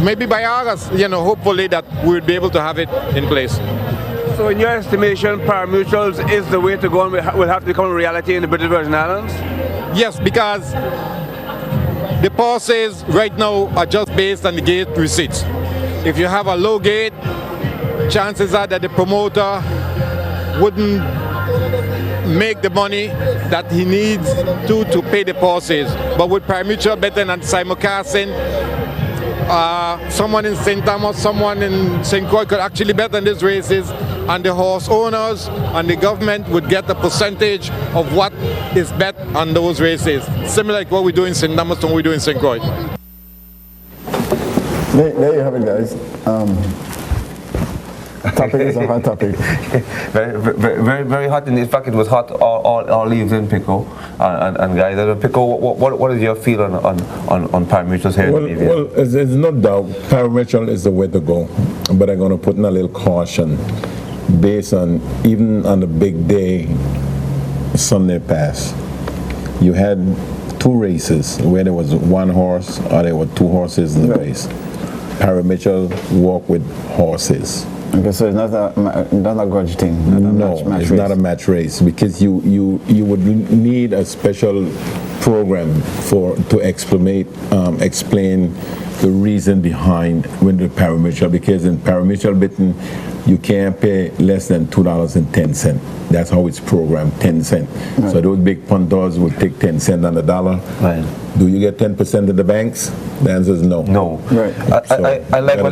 maybe by August, hopefully that we'll be able to have it in place. So in your estimation, pari-mutuels is the way to go and will have to become a reality in the British Virgin Islands? Yes, because the policies right now are just based on the gate receipts. If you have a low gate, chances are that the promoter wouldn't make the money that he needs to pay the policies. But with pari-mutuel betting and simulcasting, someone in St. Thomas, someone in St. Croix could actually bet on these races, and the horse owners and the government would get a percentage of what is bet on those races, similar like what we do in St. Thomas and we do in St. Croix. There you have it, guys. Topic is a hot topic. very hot. In fact, it was hot all evening, Pico. And guys, Pico, what is your feel on pari-mutuels here in the Well, there's no doubt pari-mutuel is the way to go. But I'm going to put in a little caution based on, even on the big day, Sunday past, you had two races where there was one horse or there were two horses in the race. Pari-mutuel walk with horses. Okay, so it's not a grudge thing. It's not a match race, because you would need a special program to explain the reason behind when the pari-mutuel, because in pari-mutuel betting you can't pay less than $2.10. That's how it's programmed, 10 cents. Right. So those big punters will take 10 cents on the dollar. Right. Do you get 10% of the banks? The answer is no. No. Right. I like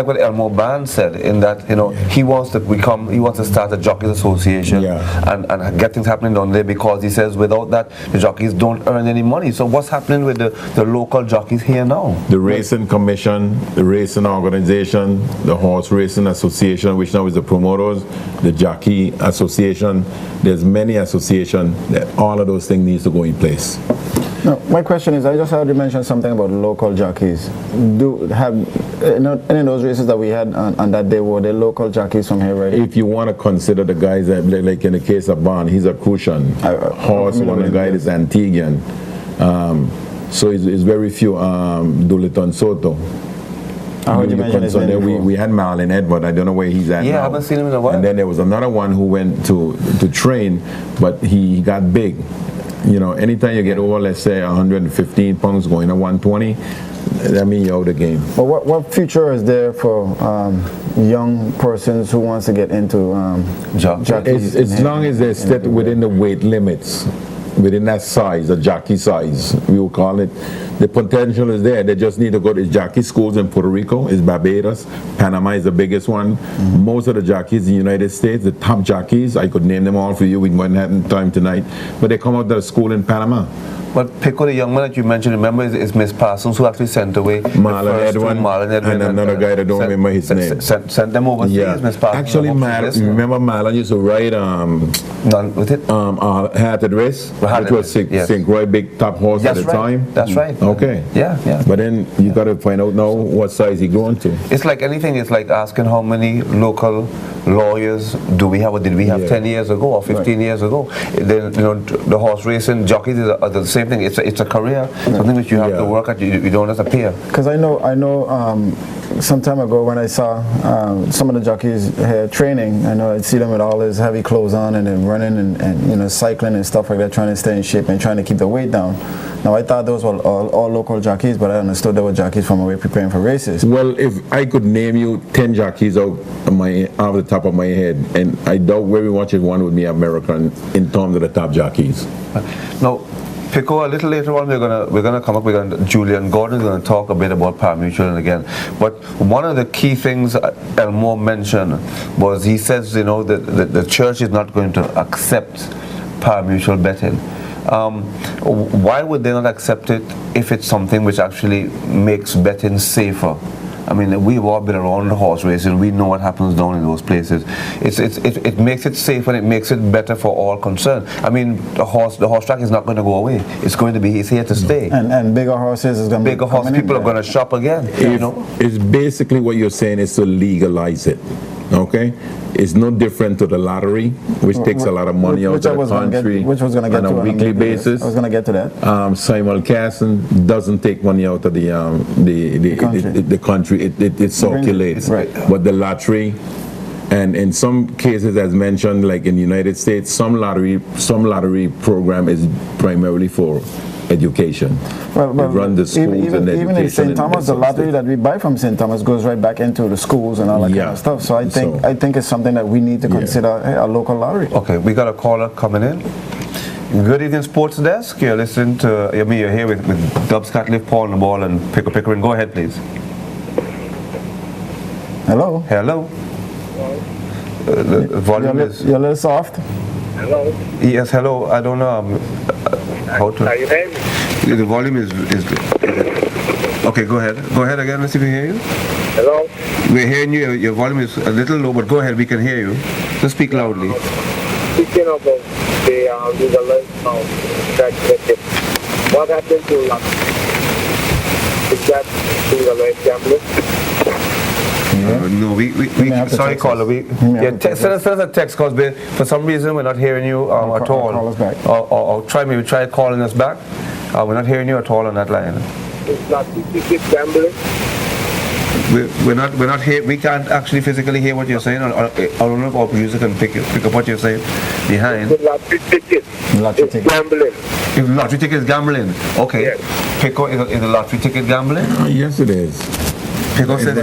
what Elmore Band said, in that he wants to start a jockeys association and get things happening down there, because he says without that the jockeys don't earn any money. So what's happening with the local jockeys here now? The Racing Commission, the Racing Organization, the Horse Racing Association, which now is the promoters, the Jockey Association. There's many associations that all of those things needs to go in place. Now, my question is, I just heard you mention something about local jockeys. Have any of those races that we had on that day, were they local jockeys from here, right? If you want to consider the guys that, like in the case of Bond, he's a Crucian. Horse, one of the guys is Antiguan. So it's very few. Duliton Soto. I heard you mention his name. We had Marlon Edward. I don't know where he's at now. I haven't seen him in a while. And then there was another one who went to train, but he got big. Anytime you get over, let's say, 115 pounds going to 120, that means you're out of the game. But what future is there for young persons who wants to get into jockeys? As long as they stay within the weight limits, within that size, the jockey size, we will call it. The potential is there. They just need to go to jockey schools in Puerto Rico, is Barbados. Panama is the biggest one. Mm-hmm. Most of the jockeys in the United States, the top jockeys, I could name them all for you. We wouldn't have time tonight. But they come out of the school in Panama. But Pico, the young man that you mentioned, remember, is Miss Parsons, who actually sent away Marlon Edwin, and another guy that don't remember his name. Sent them overseas, Miss Parsons. Actually, remember Marlon used to ride Hearted Race, which was St. Croix big top horse at the time. That's right. Okay. Yeah. But then you got to find out now what size he growing to. It's like anything. It's like asking how many local lawyers do we have, or did we have 10 years ago or 15 years ago? Then the horse racing jockeys are the same thing. It's a career, something which you have to work at. You don't disappear. Because I know some time ago when I saw some of the jockeys here training, I know I'd see them with all this heavy clothes on and then running and cycling and stuff like that, trying to stay in shape and trying to keep the weight down. Now, I thought those were all local jockeys, but I understood they were jockeys from away preparing for races. Well, if I could name you 10 jockeys off the top of my head, and I doubt very much if one would be American in terms of the top jockeys. Now, Pico, a little later on, we're gonna come up. Julian Gordon is gonna talk a bit about parimutuel again. But one of the key things Elmore mentioned was he says, that the church is not going to accept parimutuel betting. Why would they not accept it if it's something which actually makes betting safer? I mean, we've all been around the horse racing. We know what happens down in those places. It makes it safer and it makes it better for all concerned. I mean, the horse track is not going to go away. It's going to be. It's here to stay. And bigger horses is going to be bigger horse. People are going to shop again. It's basically what you're saying is to legalize it. Okay, it's no different to the lottery, which takes a lot of money out of the country on a weekly basis. I was going to get to that. Simulcasting doesn't take money out of the country. It circulates. Right. But the lottery, and in some cases, as mentioned, like in the United States, some lottery program is primarily for education. Well, run the schools and even in St. Thomas, the lottery that we buy from St. Thomas goes right back into the schools and all that kind of stuff. So I think it's something that we need to consider a local lottery. Okay, we got a caller coming in. Good evening, Sports Desk. You're listening to you're here with Dubs Catliff, Paul and the Ball, and Pickering. Go ahead, please. Hello. Hello. The volume is. You're a little soft. Hello. Yes, hello. I don't know how to. Are you hearing me? The volume is. Okay, go ahead. Go ahead again. Let's see if we hear you. Hello. We're hearing you. Your volume is a little low, but go ahead. We can hear you. Just speak loudly. Speaking about the legalized now, what happened to is that legalized gambling? No, we sorry, caller. Send us a text because for some reason we're not hearing you at all. Call us back. Or try calling us back. We're not hearing you at all on that line. It's not ticket gambling. We're not here. We can't actually physically hear what you're saying. I don't know if our producer can pick up what you're saying behind. The lottery ticket. It's gambling. If lottery ticket is gambling, okay. Yes. Pico, is the lottery ticket gambling? Yes, it is. Pico says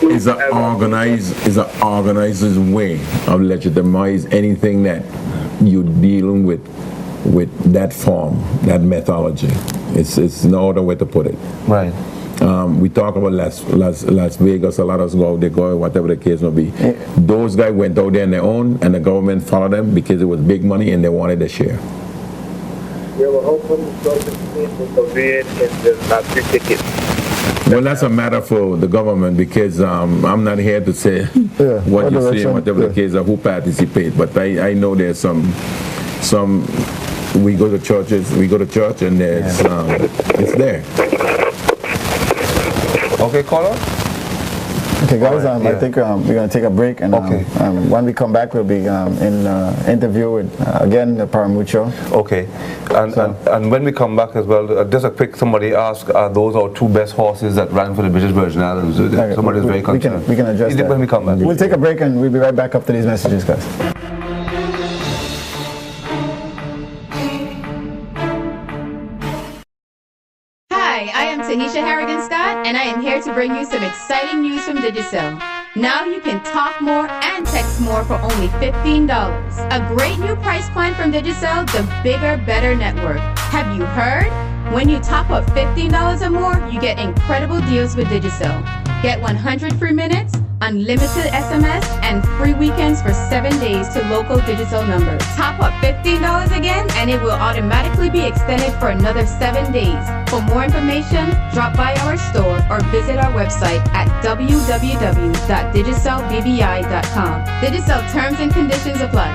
it's an organized way of legitimize anything that you're dealing with that form, that methodology. It's no other way to put it. Right. We talk about Las Vegas, a lot of us go out there, whatever the case may be. Those guys went out there on their own, and the government followed them because it was big money and they wanted a share. We were hoping the government to intervene in the lottery ticket. Well, that's a matter for the government because I'm not here to say what you say, whatever the case, or who participate. But I know there's some. We go to church and there's it's there. Okay, caller. Okay, guys, I think we're going to take a break, and when we come back, we'll be in interview with again the parimutuel. Okay, and when we come back as well, just a quick. Somebody asked, are those our two best horses that ran for the British Virgin Islands? Somebody is very concerned. We can address that when we come back. We'll take a break, and we'll be right back after these messages, guys. Tanisha Harrigan Scott, and I am here to bring you some exciting news from Digicel. Now you can talk more and text more for only $15. A great new price point from Digicel, the bigger, better network. Have you heard? When you top up $15 or more, you get incredible deals with Digicel. Get 100 free minutes, unlimited SMS, and free weekends for 7 days to local Digicel numbers. Top up $15 again, and it will automatically be extended for another 7 days. For more information, drop by our store or visit our website at www.digicelbbi.com. Digicel terms and conditions apply.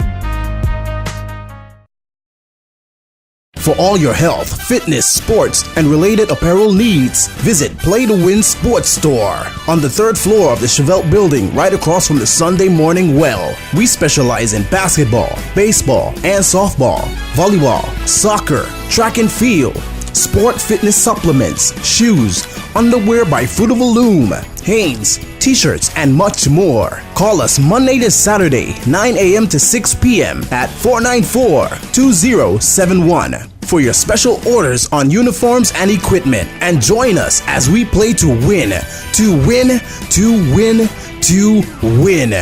For all your health, fitness, sports, and related apparel needs, visit Play to Win Sports Store on the 3rd floor of the Chevelle Building, right across from the Sunday Morning Well. We specialize in basketball, baseball, and softball, volleyball, soccer, track and field, sport fitness supplements, shoes, underwear by Fruit of the Loom, Hanes, t-shirts, and much more. Call us Monday to Saturday, 9 a.m. to 6 p.m. at 494-2071 for your special orders on uniforms and equipment. And join us as we play to win, to win, to win, to win.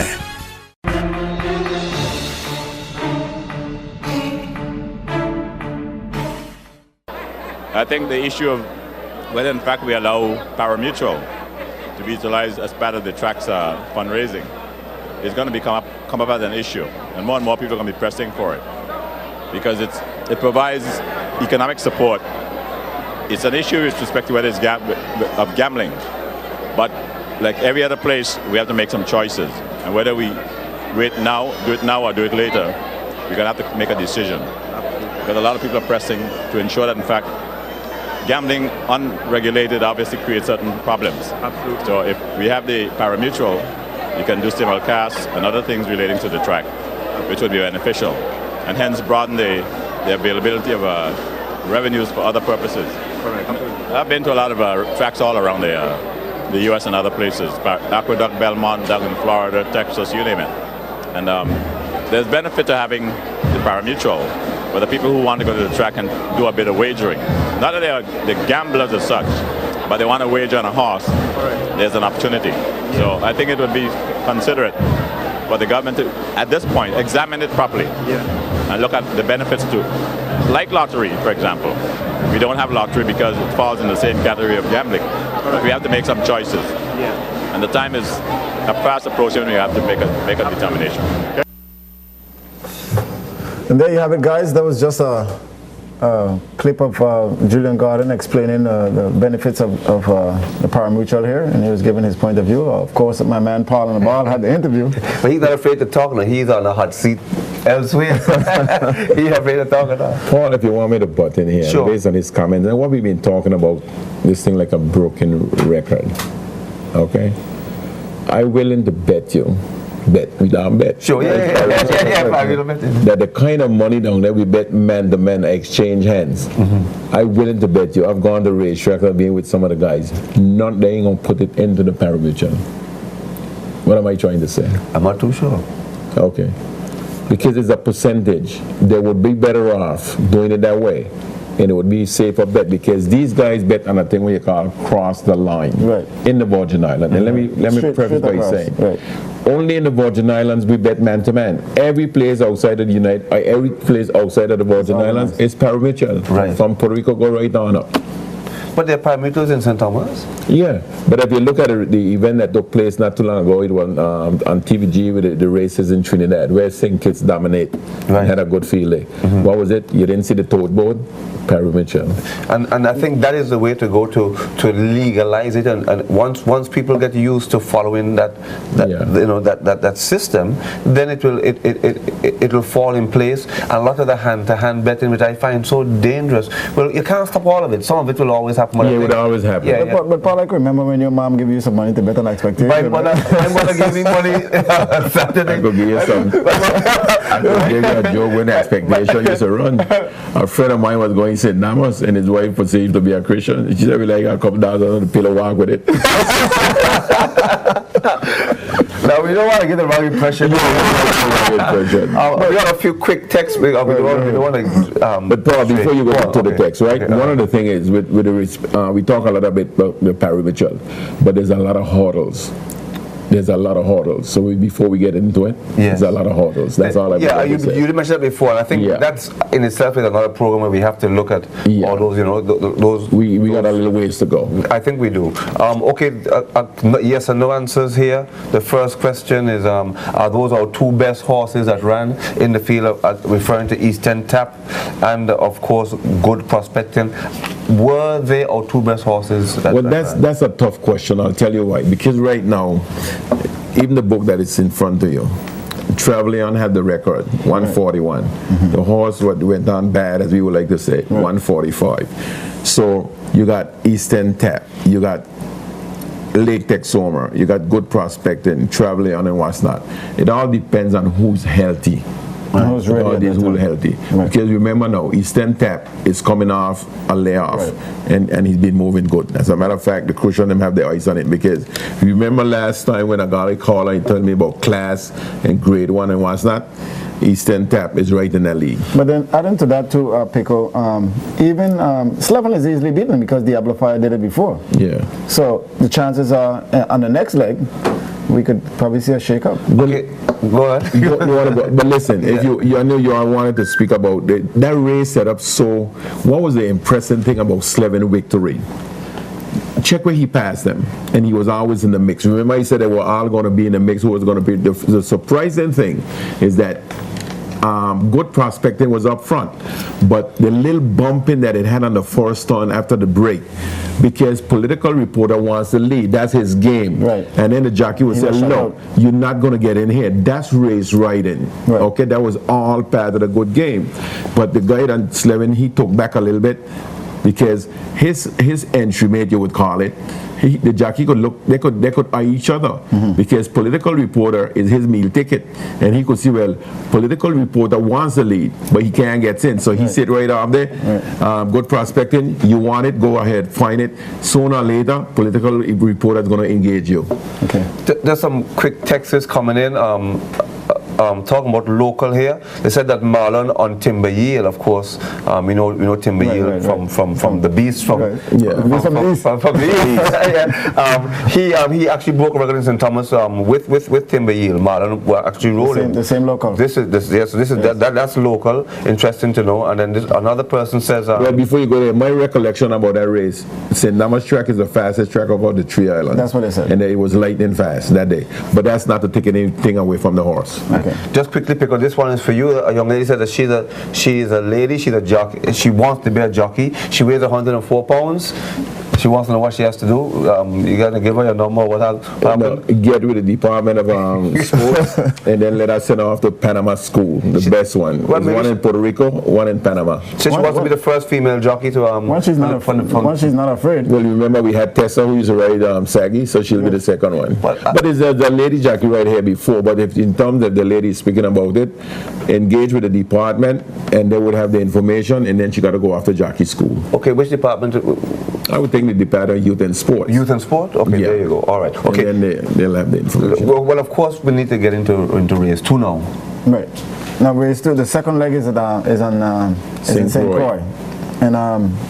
I think the issue of whether in fact we allow pari-mutuel to be utilized as part of the track's fundraising is going to come up as an issue, and more people are going to be pressing for it because it provides economic support. It's an issue with respect to whether it's of gambling, but like every other place, we have to make some choices, and whether we do it now or do it later, we're going to have to make a decision because a lot of people are pressing to ensure that in fact gambling unregulated obviously creates certain problems. Absolutely. So if we have the pari-mutuel, you can do simulcast and other things relating to the track, which would be beneficial, and hence broaden the availability of revenues for other purposes. Correct. I've been to a lot of tracks all around the U.S. and other places, Aqueduct, Belmont, down in Florida, Texas, you name it. And there's benefit to having the pari-mutuel, but the people who want to go to the track and do a bit of wagering. Not that they are the gamblers as such, but they want to wager on a horse. There's an opportunity. So I think it would be considerate for the government to, at this point, examine it properly and look at the benefits to, like lottery, for example. We don't have lottery because it falls in the same category of gambling. We have to make some choices. And the time is fast approaching when we have to make a determination. Okay? And there you have it, guys. That was just a clip of Julian Gordon explaining the benefits of the pari-mutuel here, and he was giving his point of view. Of course, my man Paul on the ball had the interview. But he's not afraid to talk now. He's on the hot seat elsewhere. He's afraid to talk now. Paul, if you want me to butt in here, sure. Based on his comments, and what we've been talking about, this thing like a broken record, okay? I'm willing to bet you. We don't bet. Sure, yeah. That the kind of money down there we bet man to man exchange hands. I'm willing to bet you. I've gone to racetrack, I've been with some of the guys. They ain't gonna put it into the pari-mutuel. What am I trying to say? I'm not too sure. Okay. Because it's a percentage. They would be better off doing it that way. And it would be a safer bet because these guys bet on a thing what you call cross the line in the Virgin Islands. And let me preface by saying, only in the Virgin Islands we bet man to man. Every place outside of the every place outside of the Virgin Islands is pari-mutuel. From Puerto Rico go right on up. But there are pari-mutuels in St. Thomas? Yeah, but if you look at the event that took place not too long ago, it was on TVG with the races in Trinidad, where St. Kitts dominate, had a good field day. What was it? You didn't see the tote board? Pari-mutuel. And I think that is the way to go to legalize it, and once people get used to following that system, then it will fall in place. And a lot of the hand-to-hand betting, which I find so dangerous. Well, you can't stop all of it. Some of it will always happen. Yeah, it would always happen. But Paul, I can remember when your mom gave you some money to bet on expectation. My mother gave me money Saturday. I could give you some. I could give you a joke when the expectation used to run. A friend of mine was going to St. Thomas, and his wife perceived to be a Christian. She said, "We like a couple dollars on the pillow walk with it." Now we don't want to get the wrong impression. We got a few quick texts. We don't want to. But Paul, before you go to the text, right? One of the things is with we talk a lot about the pari-mutuel, but there's a lot of hurdles. There's a lot of hurdles. So before we get into it, there's a lot of hurdles. That's all I you mentioned that before, and I think that's in itself is another program where we have to look at all those, those. We got a little ways to go. I think we do. Okay, yes and no answers here. The first question is: are those our two best horses that ran in the field? Referring to Eastern Tap, and of course, Good Prospecting. Were they our two best horses? That's a tough question. I'll tell you why. Because right now, even the book that is in front of you, Trevelyan had the record, 141. The horse went on bad, as we would like to say, 145. So you got Eastern Tap, you got Lake Texoma, you got Good Prospecting, Trevelyan, and what's not. It all depends on who's healthy. Who's ready all at these that who are time. healthy. Right. Because remember now, Eastern Tap is coming off a layoff, Right. and he's been moving good. As a matter of fact, the crucial them have their eyes on it, because remember last time when a guy called and told me about class and grade 1 and what's not, Eastern Tap is right in that league. But then adding to that too, Pico, even Slevin is easily beaten because Diablo Fire did it before. Yeah. So the chances are on the next leg, we could probably see a shake-up. Okay, go ahead. You wanna go, but listen, if you, I know you all wanted to speak about that race setup. So, what was the impressive thing about Slevin victory? Check where he passed them, and he was always in the mix. Remember, he said they were all going to be in the mix. Who was going to be the surprising thing is that good prospecting was up front, but the little bumping that it had on the first turn after the break, because political reporter wants to lead, that's his game, right? And then the jockey would say, "Look, you're not going to get in here." That's race riding, right. Okay, that was all part of the good game. But the guy on Slevin, he took back a little bit, because his entry mate, you would call it, the jockey could look, they could eye each other, because political reporter is his meal ticket, and he could see, well, political reporter wants the lead, but he can't get in, so he sit right up there. Good prospecting, you want it, go ahead, find it. Sooner or later, political reporter is going to engage you. Okay. There's some quick texts coming in. Talking about local here, they said that Marlon on Timber Yield, of course, we know Timber Yield from the Beast, from the East. He actually broke a record in St. Thomas with Timber Yield. Marlon were actually rolling. The same local. That's local. Interesting to know. And then another person says. Well, before you go there, my recollection about that race, St. Thomas track is the fastest track of all the 3 islands. That's what they said. And it was lightning fast that day. But that's not to take anything away from the horse. Okay. Just quickly, because this one is for you. A young lady said that she's a lady, she's a jockey. She wants to be a jockey. She weighs 104 pounds. She wants to know what she has to do. You got to give her your number. What happened? Get with the Department of Sports, and then let us send her off to Panama School, the best one. There's one in Puerto Rico, one in Panama. So she wants to be the first female jockey to. Once she's not afraid. Well, remember we had Tessa who used to ride Saggy, so she'll be the second one. But there's a lady jockey right here before. But if in terms of the lady speaking about it, engage with the department, and they would have the information, and then she got to go after jockey school. Okay, which department? I would think the Department of Youth and Sport. Youth and Sport? Okay, yeah. There you go. All right. Okay. And then they'll have the information. Well, of course, we need to get into race 2 now. Right. Now, race 2, the second leg is in St. Croix. And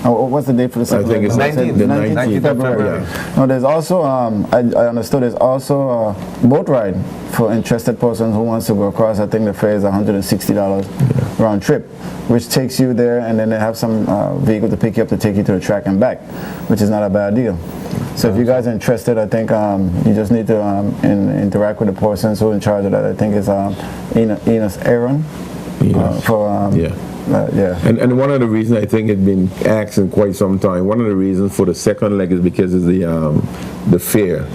what's the date for the second leg? I think it's 19th February. Yeah. Now, there's also, I understood there's also a boat ride for interested persons who wants to go across. I think the fare is $160 round trip, which takes you there, and then they have some vehicle to pick you up to take you to the track and back, which is not a bad deal. So if you guys are interested, I think you just need to interact with the persons who are in charge of that. I think it's Enos Aaron. And one of the reasons I think it's been asked in quite some time, one of the reasons for the second leg is because of the fair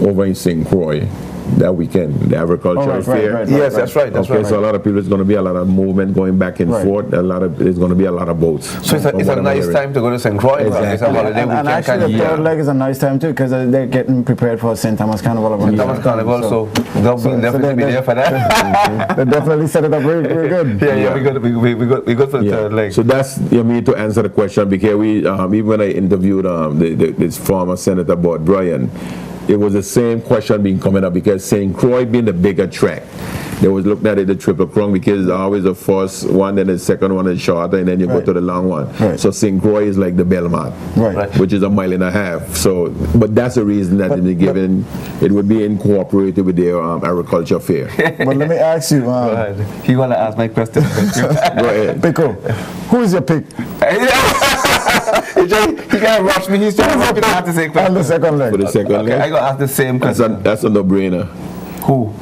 over in St. Croix that weekend, the agricultural fair. Yes, that's right. So a lot of people, there's going to be a lot of movement going back and forth. There's going to be a lot of boats. So it's a nice time to go to St. Croix. Exactly. It's a holiday and actually, the third leg is a nice time too, because they're getting prepared for St. Thomas Carnival. St. Thomas Carnival, so they'll definitely be there for that. They definitely set it up very good. Yeah, we good for the third leg. So that's me to answer the question, because we even when I interviewed this former Senator Bud Bryan, it was the same question being coming up, because St. Croix being the bigger track, they was looking at it the Triple Crown, because it's always the first one, then the second one is shorter, and then you go to the long one. So St. Croix is like the Belmont, which is 1.5 miles. So, but that's the reason that it would be incorporated with their agriculture fair. But let me ask you. Go ahead. You want to ask my question? Go ahead. Pico, who is your pick? He can't rush me. He's trying to rush me to have the same question. On the second leg. For the second leg? I got to ask the same question. That's a no-brainer. Who?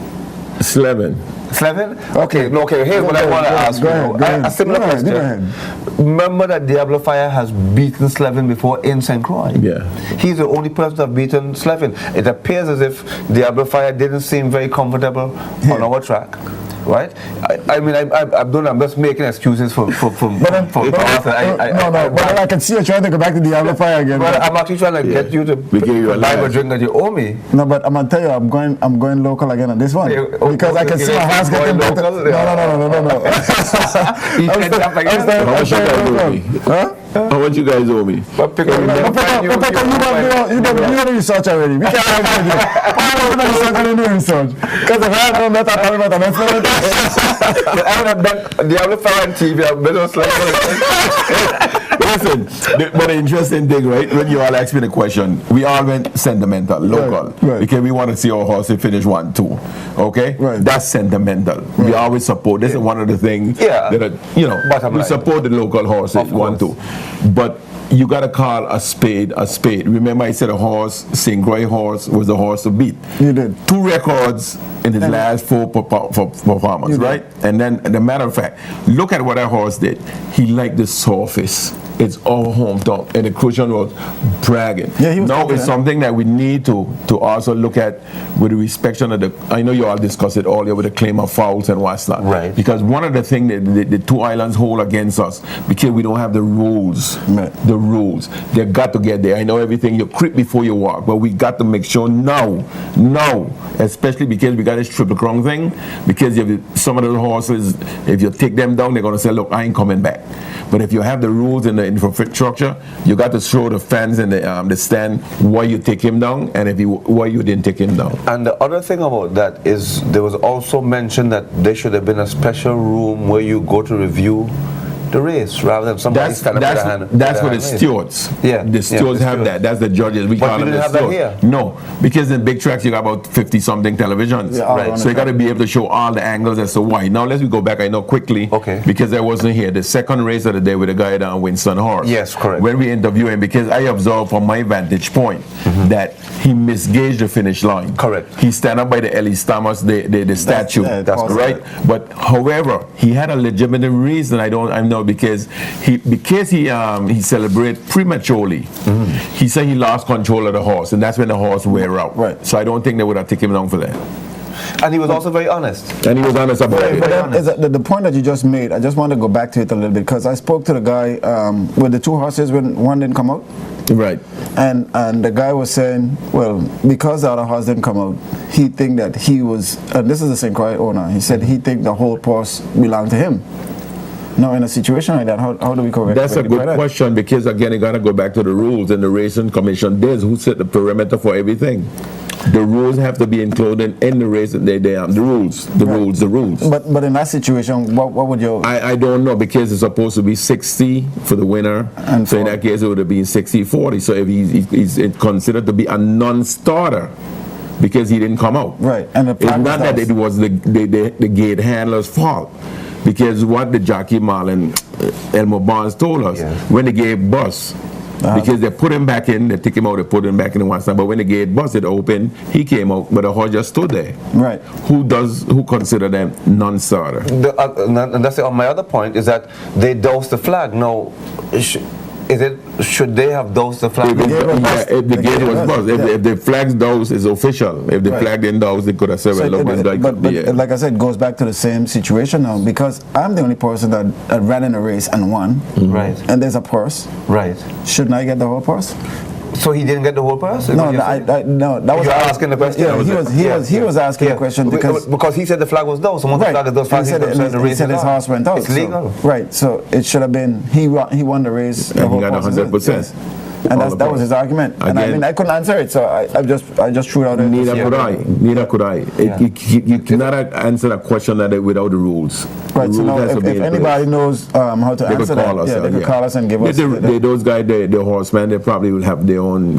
Slevin. Slevin? Okay, here's what I want to ask you. A similar question. Remember that Diablo Fire has beaten Slevin before in St. Croix? Yeah. He's the only person that beaten Slevin. It appears as if Diablo Fire didn't seem very comfortable on our track. right? I'm just making excuses for Arthur. But I can see you trying to go back to Diablo Fire again. But I'm actually trying to get you to buy a drink that you owe me. No, but I'm gonna tell you, I'm going local again on this one because I can see my house getting better. No. How much you guys owe me? But you done research already. We can't have it. I don't know research. Because if I had known that, I would have done it. I would have done Diablo Fire on TV. I've been on Listen, but the interesting thing, right, when you all ask me the question, we all went sentimental, local, because we want to see our horse finish 1-2, okay? Right. That's sentimental. We always support, this is one of the things that, we support the local horses, 1-2. But you got to call a spade a spade. Remember I said a horse, St. Croix horse, was the horse to beat. You did. 2 records in his last 4 performances, right? And then, as a matter of fact, look at what that horse did. He liked the surface. It's all hometown, and the Crucian was bragging. Now it's something that we need to also look at with the respect of the. I know you all discussed it earlier with the claim of fouls and what's not. Right. Because one of the things that the 2 islands hold against us, because we don't have the rules. The rules, they got to get there. I know everything. You creep before you walk, but we got to make sure now, especially because we got this Triple Crown thing. Because if some of the horses, if you take them down, they're gonna say, "Look, I ain't coming back." But if you have the rules and the infrastructure, you got to show the fans in the stand why you take him down and why you didn't take him down. And the other thing about that is there was also mentioned that there should have been a special room where you go to review the race rather than somebody standing with a hand. That's for the stewards. The stewards have that. That's the judges. We call them the stewards. No, because in big tracks you got about 50-something televisions. Right. So you got to be able to show all the angles as to why. Now let's go back. I know quickly. Okay. Because I wasn't here. The second race of the day with the guy down Winston Horse. Yes, correct. When we interview him, because I observed from my vantage point that he misgauged the finish line. Correct. He stand up by the Ellie Stammers, the statue. That's right. But however, he had a legitimate reason. I'm not. Because he celebrated prematurely. He said he lost control of the horse, and that's when the horse wear out. Right. So I don't think they would have taken him down for that. And he was also very honest. And he was honest about it. But the point that you just made, I just want to go back to it a little bit because I spoke to the guy with the 2 horses when one didn't come out. Right. And the guy was saying, well, because the other horse didn't come out, he think that he was, and this is the St. Croix owner, he said he think the whole purse belonged to him. Now, in a situation like that, how do we correct? That's a good question because, again, you got to go back to the rules and the Racing Commission. There's who set the perimeter for everything. The rules have to be included in the race. The rules. But in that situation, what would you? I don't know because it's supposed to be 60 for the winner. And so in that case, it would have been 60-40. So if he's considered to be a non-starter, because he didn't come out. Right. And it's not that it was the gate handler's fault. Because what the jockey Mal and Elmo Barnes told us, when the gate bust, because they put him back in, they take him out, they put him back in one time. But when the gate busted open, he came out, but the horse just stood there. Right. Who consider them non-starter? And that's my other point is that they doused the flag. Now, should they have dosed the flag? If the gate was buzzed. If the flag's dosed, it's official. If the flag didn't dose, they could have said, well, look, this guy could be here. Like I said, it goes back to the same situation now because I'm the only person that ran in a race and won. Right. And there's a purse. Right. Shouldn't I get the whole purse? So he didn't get the whole purse? No, that was You're asking the question. Yeah, he was asking the question because he said the flag was down. So once the flag is down, he said his horse went out. It's legal. Right. So it should have been he won the race. And he got 100%. And that was his argument. Again, and I mean, I couldn't answer it, so I just threw it out there. Neither could I. You cannot answer a question without the rules. Right, so now if anybody knows how to answer that, they could call us and give us... Those guys, the horsemen, they probably will have their own,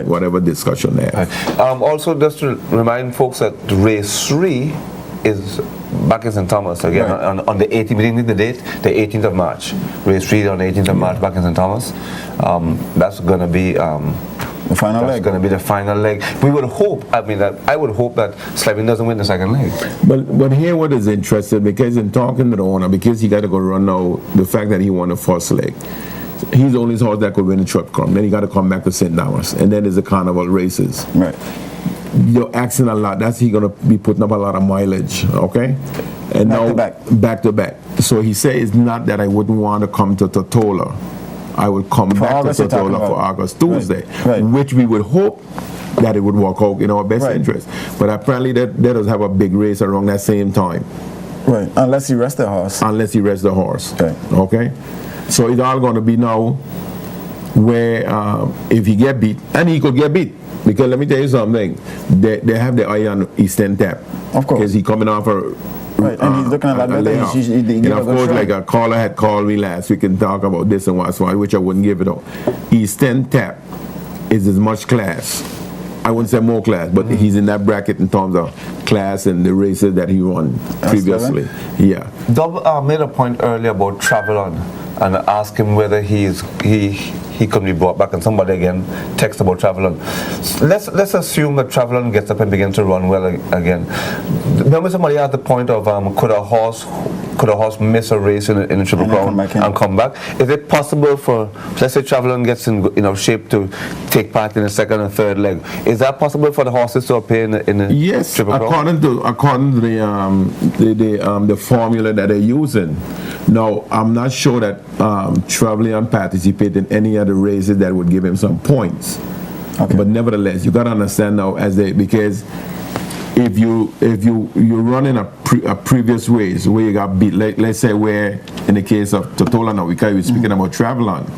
whatever discussion there. Right. Also, just to remind folks that race 3 is back in St. Thomas again on the 18th, we didn't need the date, the 18th of March. Race 3 on the 18th of March back in St. Thomas. That's going to be the final leg. That's going to be the final leg. We would hope, I would hope that Slavin doesn't win the second leg. But here what is interesting, because in talking to the owner, because he got to go run now, the fact that he won the first leg, he's the only horse that could win the Triple Crown. Then he got to come back to St. Thomas, and then there's the carnival races. Right. you're asking a lot. That's he gonna be putting up a lot of mileage, okay? And back to back. So he said it's not that I wouldn't want to come to Totola. I would come back to Totola for August Tuesday, which we would hope that it would work out in our best interest. But apparently that does have a big race around that same time. Right, unless he rests the horse. Unless he rests the horse. Okay? So it's all going to be now where if he get beat, and he could get beat. Because let me tell you something, they have the eye on Eastern Tap. Of course. Because he's coming off a right, and he's looking at that better. And of course, like a caller had called me last week and talk about this and what's why, which I wouldn't give it up. Eastern Tap is as much class. I wouldn't say more class, but he's in that bracket in terms of class and the races that he won previously. Yeah. Dub made a point earlier about Travelon and asked him whether he could be brought back, and somebody again text about Travelon. Let's assume that Travelon gets up and begins to run well again. Remember somebody had the point of could a horse miss a race in a Triple Crown and come back? Is it possible for, let's say Travelon gets in shape to take part in the second and third leg? Is that possible for the horses to appear in the yes, Triple Crown? according to the formula that they're using. Now, I'm not sure that Travelon participated in any other races that would give him some points. Okay. But nevertheless, you got to understand now because if you run in a previous race where you got beat, let's say where in the case of Totola now, we're speaking about Travelon,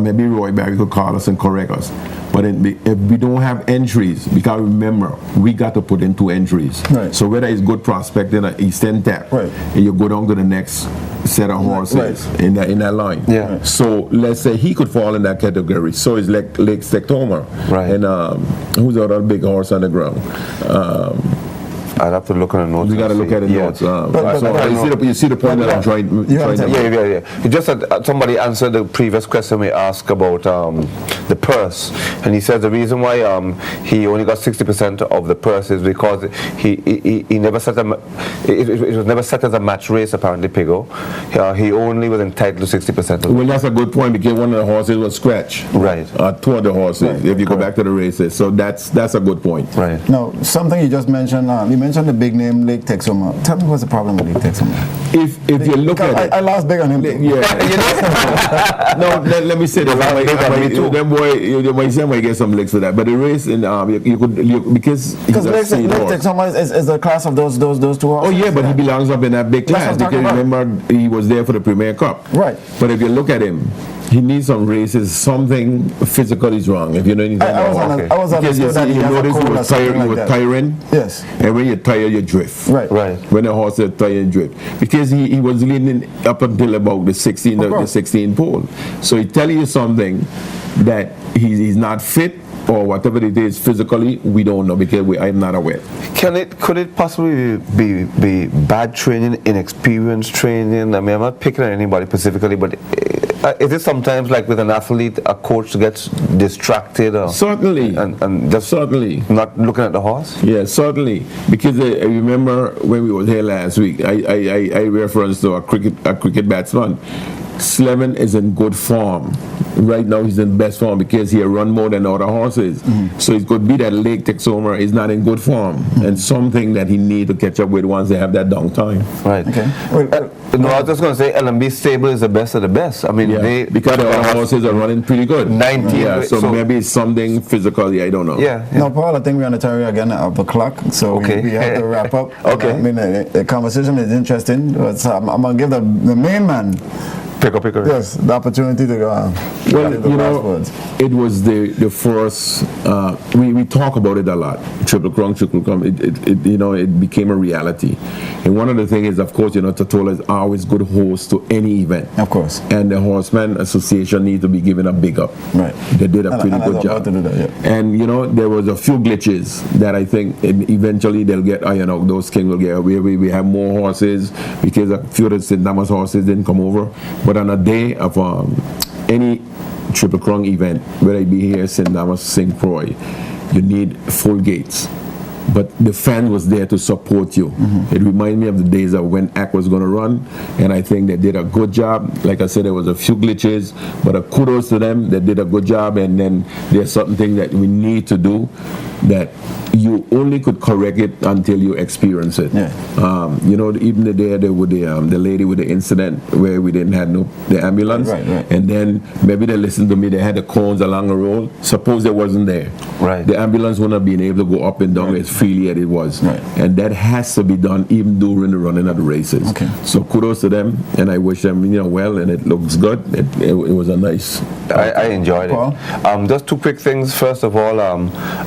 maybe Roy Barry could call us and correct us. But if we don't have entries, because remember, we got to put in 2 entries. Right. So whether it's good prospecting or Eastern Tap, and you go down to the next set of horses in that line. Yeah. So let's say he could fall in that category. So it's like Lake Stectoma. Right. And who's the other big horse on the ground? I'd have to look at the notes. You got to look at the notes. You see the point that I'm trying to Yeah. Just somebody answered the previous question we asked about the purse, and he said the reason why he only got 60% of the purse is because he never set it was never set as a match race apparently, Pigo. He only was entitled to 60%. Well, that's a good point because one of the horses was scratched. Right. 2 of the horses, if you go back to the races. So that's a good point. Right. Now, something you just mentioned, you mentioned the big name Lake Texoma. Tell me what's the problem with Lake Texoma? If you look at it, I lost big on him. Yeah. No, let me say this. Them boy, you might get some licks for that. But the race, and you could because Lake Texoma is the class of those 2 horses. Oh yeah, but he belongs up in that big class because remember he was there for the Premier Cup. Right. But if you look at him, he needs some races. Something physical is wrong. If you know anything I was understood that he was tiring. Yes. And when you're tired, you drift. Right. When the horse is tired, you drift. Because he was leaning up until about the 16 pole. So he telling you something that he's not fit or whatever it is physically, we don't know because I'm not aware. Could it possibly be bad training, inexperienced training? I mean, I'm not picking on anybody specifically, but is it sometimes like with an athlete, a coach gets distracted? Or certainly. And just certainly. Not looking at the horse? Yeah, certainly. Because I remember when we were here last week, I referenced to a cricket batsman. Slevin is in good form. Right now he's in best form because he run more than other horses. So it could be that Lake Texoma is not in good form and something that he need to catch up with once they have that downtime. Right. Okay. No, I was just going to say LMB stable is the best of the best. I mean, because the other horses are running pretty good. 19. Yeah, so maybe it's something physically, I don't know. Yeah. Now, Paul, I think we're on the time again at the clock, so we have to wrap up. Okay. I mean, the conversation is interesting, but I'm going to give the main man Picker. Yes, the opportunity to go on. Well, you know, it was the first, we talk about it a lot, Triple Crown. It became a reality. And one of the things is, of course, Totola is always good host to any event. Of course. And the Horseman Association needs to be given a big up. Right. They did a pretty good job. To do that, And, there was a few glitches that I think eventually they'll get ironed out. Those King will get, we have more horses because a few of the St. Thomas horses didn't come over. But on a day of any Triple Crown event, whether it be here, St. Thomas, St. Croix, you need full gates. but the fan was there to support you. It reminded me of the days of when AC was going to run, and I think they did a good job. Like I said, there was a few glitches, but kudos to them. They did a good job, and then there's certain things that we need to do that you only could correct it until you experience it. You know, even the day with the lady with the incident where we didn't have the ambulance, and then maybe they listened to me, they had the cones along the road. Suppose they wasn't there. The ambulance wouldn't have been able to go up and down as freely as it was. And that has to be done even during the running of the races. So kudos to them, and I wish them well, and it looks good. It was a nice... I enjoyed it. Just two quick things. First of all,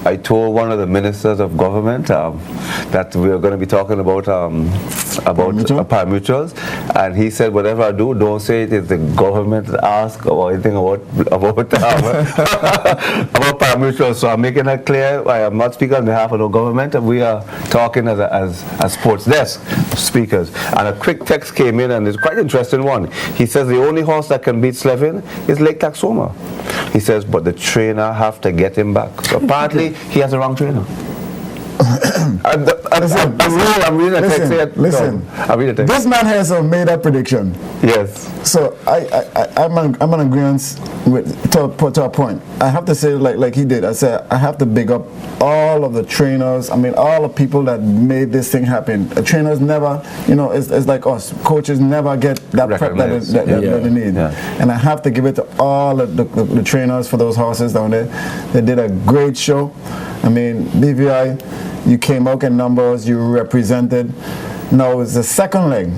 I told one of the ministers of government that we are going to be talking about pari-mutuals, and he said, whatever I do, don't say it is the government ask or anything about pari-mutuals. So I'm making that clear. I am not speaking on behalf of the government. We are talking as sports desk speakers. And a quick text came in, and it's quite an interesting one. He says the only horse that can beat Slevin is Lake Taxoma. He says, but the trainer have to get him back. So apparently, he has the wrong trainer. I'm reading a text. Listen. This man has a made-up prediction. Yes. So I'm an agreement to a point. I have to say, like he did. I said I have to big up all of the trainers. I mean, all the people that made this thing happen. The trainers never, it's like us. Coaches never get that prep that they need. And I have to give it to all of the trainers for those horses down there. They did a great show. I mean, BVI, you came out in numbers, you represented. Now it's the second leg.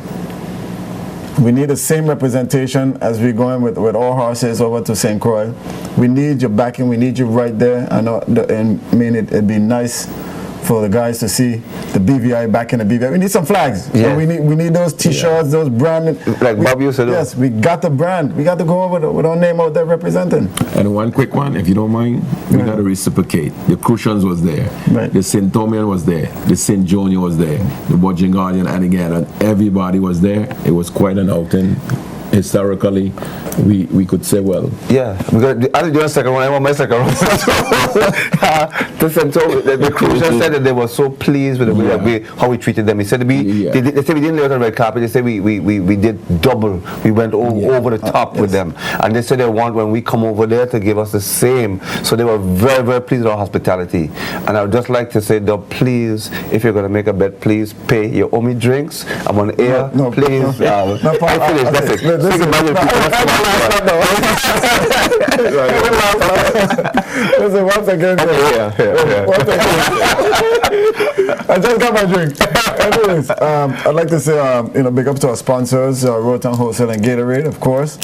We need the same representation as we're going with all horses over to St. Croix. We need your backing, we need you right there. I know, it'd be nice for the guys to see the BVI back in the BVI. We need some flags. Yeah. So we need those T-shirts, those branded. Like Bob used to do. Yes, we got the brand. We got to go over with our name out there representing. And one quick one, if you don't mind, we got to reciprocate. The Crucians was there. The St. Tomian was there. The St. Jonior was there. The Budging Guardian, and again, everybody was there. It was quite an outing. Historically, we could say, well, I did your second one. I want my second one. The Crucians said that they were so pleased with the way that how we treated them. He said they said we didn't lay out on the red carpet. They said we did double. We went over the top with them, and they said they want when we come over there to give us the same. So they were very, very pleased with our hospitality. And I would just like to say, please, if you're going to make a bet, please pay. You owe me drinks. I'm on air. Please. That's it. Listen, once again, I just got my drink. Anyways, I'd like to say, big up to our sponsors, Rotan Wholesale and Gatorade, of course.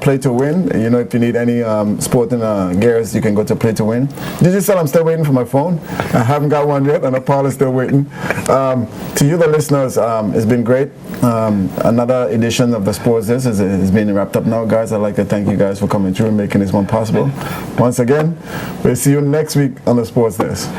Play to Win. If you need any sporting gears, you can go to Play to Win. Digicel, I'm still waiting for my phone. I haven't got one yet, and Paul is still waiting. To you, the listeners, it's been great. Another edition of the Sports Desk is being wrapped up now, guys. I'd like to thank you guys for coming through and making this one possible. Once again, we'll see you next week on the Sports Desk.